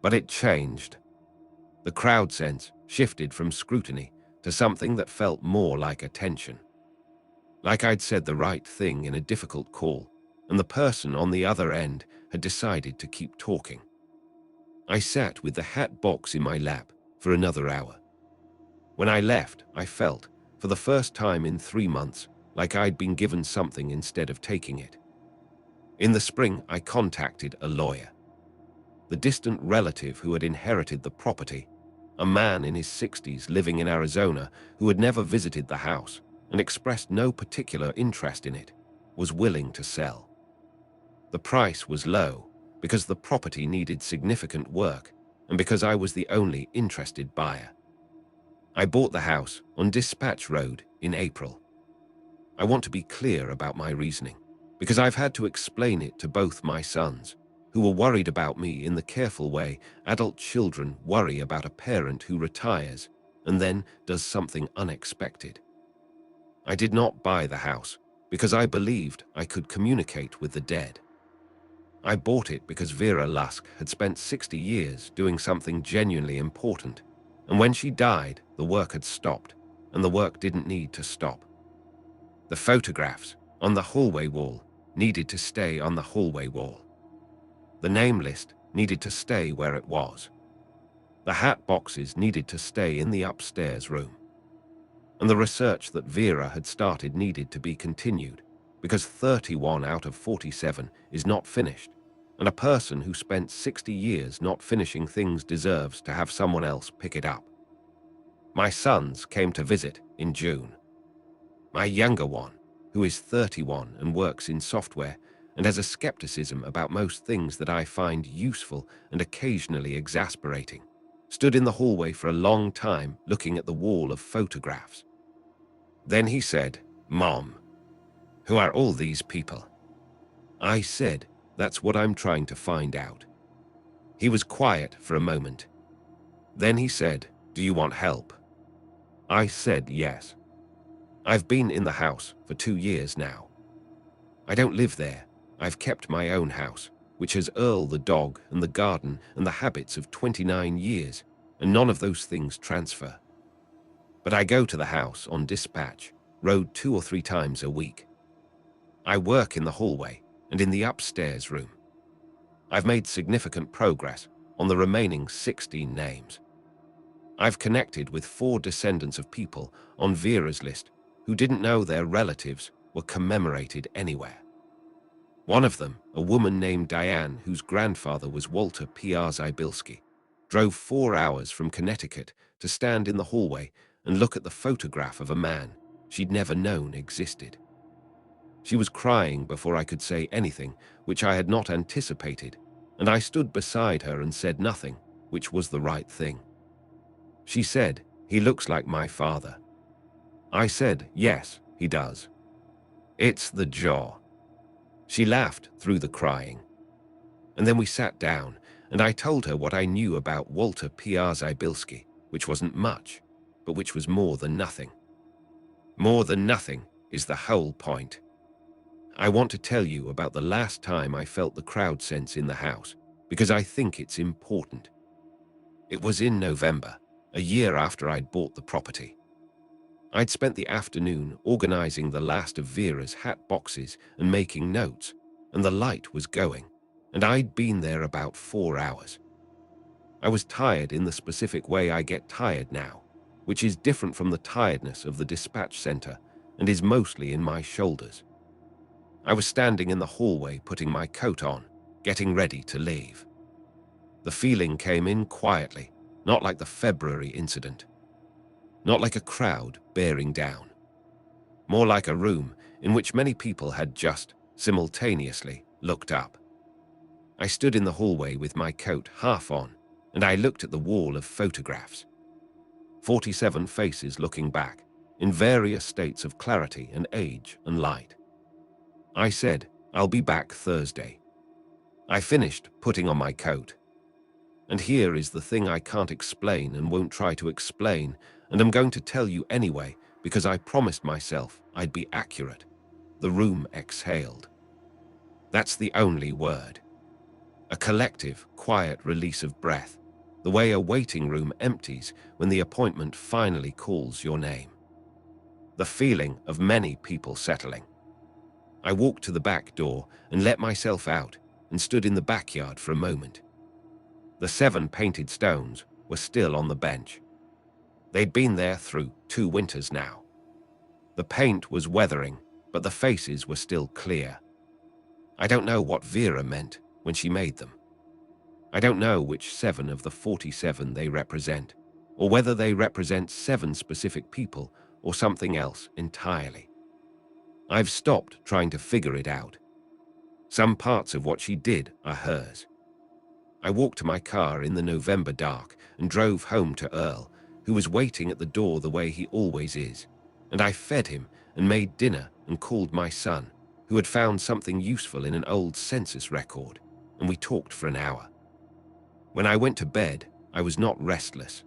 But it changed. The crowd sense shifted from scrutiny to something that felt more like attention. Like I'd said the right thing in a difficult call, and the person on the other end had decided to keep talking. I sat with the hat box in my lap for another hour. When I left, I felt, for the first time in 3 months, like I'd been given something instead of taking it. In the spring, I contacted a lawyer. The distant relative who had inherited the property, a man in his 60s living in Arizona who had never visited the house and expressed no particular interest in it, was willing to sell. The price was low because the property needed significant work and because I was the only interested buyer. I bought the house on Dispatch Road in April. I want to be clear about my reasoning because I've had to explain it to both my sons, who were worried about me in the careful way adult children worry about a parent who retires and then does something unexpected. I did not buy the house because I believed I could communicate with the dead. I bought it because Vera Lusk had spent 60 years doing something genuinely important, and when she died, the work had stopped, and the work didn't need to stop. The photographs on the hallway wall needed to stay on the hallway wall. The name list needed to stay where it was. The hat boxes needed to stay in the upstairs room. And the research that Vera had started needed to be continued, because 31 out of 47 is not finished, and a person who spent 60 years not finishing things deserves to have someone else pick it up. My sons came to visit in June. My younger one, who is 31 and works in software, and has a skepticism about most things that I find useful and occasionally exasperating, stood in the hallway for a long time looking at the wall of photographs. Then he said, "Mom, who are all these people?" I said, "That's what I'm trying to find out." He was quiet for a moment. Then he said, "Do you want help?" I said yes. I've been in the house for 2 years now. I don't live there. I've kept my own house, which has Earl the dog and the garden and the habits of 29 years, and none of those things transfer. But I go to the house on dispatch, road 2 or 3 times a week. I work in the hallway and in the upstairs room. I've made significant progress on the remaining 16 names. I've connected with 4 descendants of people on Vera's list who didn't know their relatives were commemorated anywhere. One of them, a woman named Diane, whose grandfather was Walter P.R. Zybilski, drove 4 hours from Connecticut to stand in the hallway and look at the photograph of a man she'd never known existed. She was crying before I could say anything, which I had not anticipated, and I stood beside her and said nothing, which was the right thing. She said, "He looks like my father." I said, "Yes, he does. It's the jaw." She laughed through the crying. And then we sat down, and I told her what I knew about Walter P.R. Zybilski, which wasn't much, but which was more than nothing. More than nothing is the whole point. I want to tell you about the last time I felt the crowd sense in the house, because I think it's important. It was in November, a year after I'd bought the property. I'd spent the afternoon organizing the last of Vera's hat boxes and making notes, and the light was going, and I'd been there about 4 hours. I was tired in the specific way I get tired now, which is different from the tiredness of the dispatch center and is mostly in my shoulders. I was standing in the hallway putting my coat on, getting ready to leave. The feeling came in quietly, not like the February incident. Not like a crowd bearing down. More like a room in which many people had just, simultaneously, looked up. I stood in the hallway with my coat half on, and I looked at the wall of photographs. 47 faces looking back, in various states of clarity and age and light. I said, "I'll be back Thursday." I finished putting on my coat. And here is the thing I can't explain and won't try to explain, and I'm going to tell you anyway because I promised myself I'd be accurate. The room exhaled. That's the only word. A collective, quiet release of breath, the way a waiting room empties when the appointment finally calls your name. The feeling of many people settling. I walked to the back door and let myself out and stood in the backyard for a moment. The 7 painted stones were still on the bench. They'd been there through 2 winters now. The paint was weathering, but the faces were still clear. I don't know what Vera meant when she made them. I don't know which 7 of the 47 they represent, or whether they represent 7 specific people or something else entirely. I've stopped trying to figure it out. Some parts of what she did are hers. I walked to my car in the November dark and drove home to Earl, who was waiting at the door the way he always is, and I fed him and made dinner and called my son, who had found something useful in an old census record, and we talked for an hour. When I went to bed, I was not restless.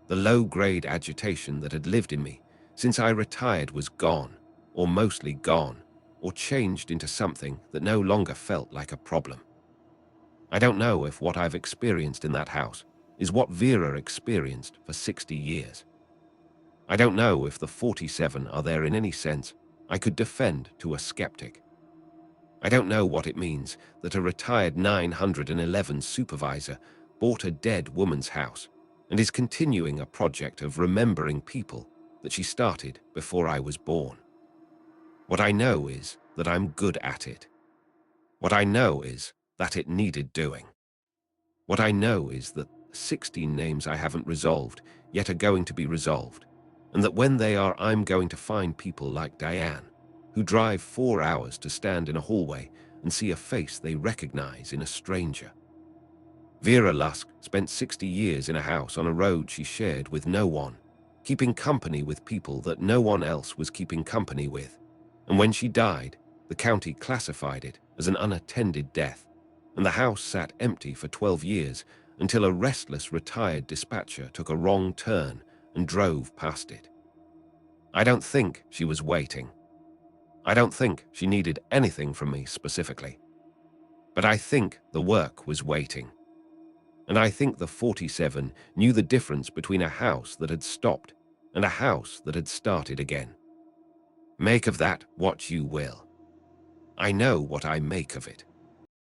The low-grade agitation that had lived in me since I retired was gone, or mostly gone, or changed into something that no longer felt like a problem. I don't know if what I've experienced in that house is what Vera experienced for 60 years. I don't know if the 47 are there in any sense I could defend to a skeptic. I don't know what it means that a retired 911 supervisor bought a dead woman's house and is continuing a project of remembering people that she started before I was born. What I know is that I'm good at it. What I know is that it needed doing. What I know is that 16 names I haven't resolved yet are going to be resolved, and that when they are, I'm going to find people like Diane, who drive 4 hours to stand in a hallway and see a face they recognize in a stranger. Vera Lusk spent 60 years in a house on a road she shared with no one, keeping company with people that no one else was keeping company with. And when she died, the county classified it as an unattended death, and the house sat empty for 12 years until a restless retired dispatcher took a wrong turn and drove past it. I don't think she was waiting. I don't think she needed anything from me specifically. But I think the work was waiting. And I think the 47 knew the difference between a house that had stopped and a house that had started again. Make of that what you will. I know what I make of it.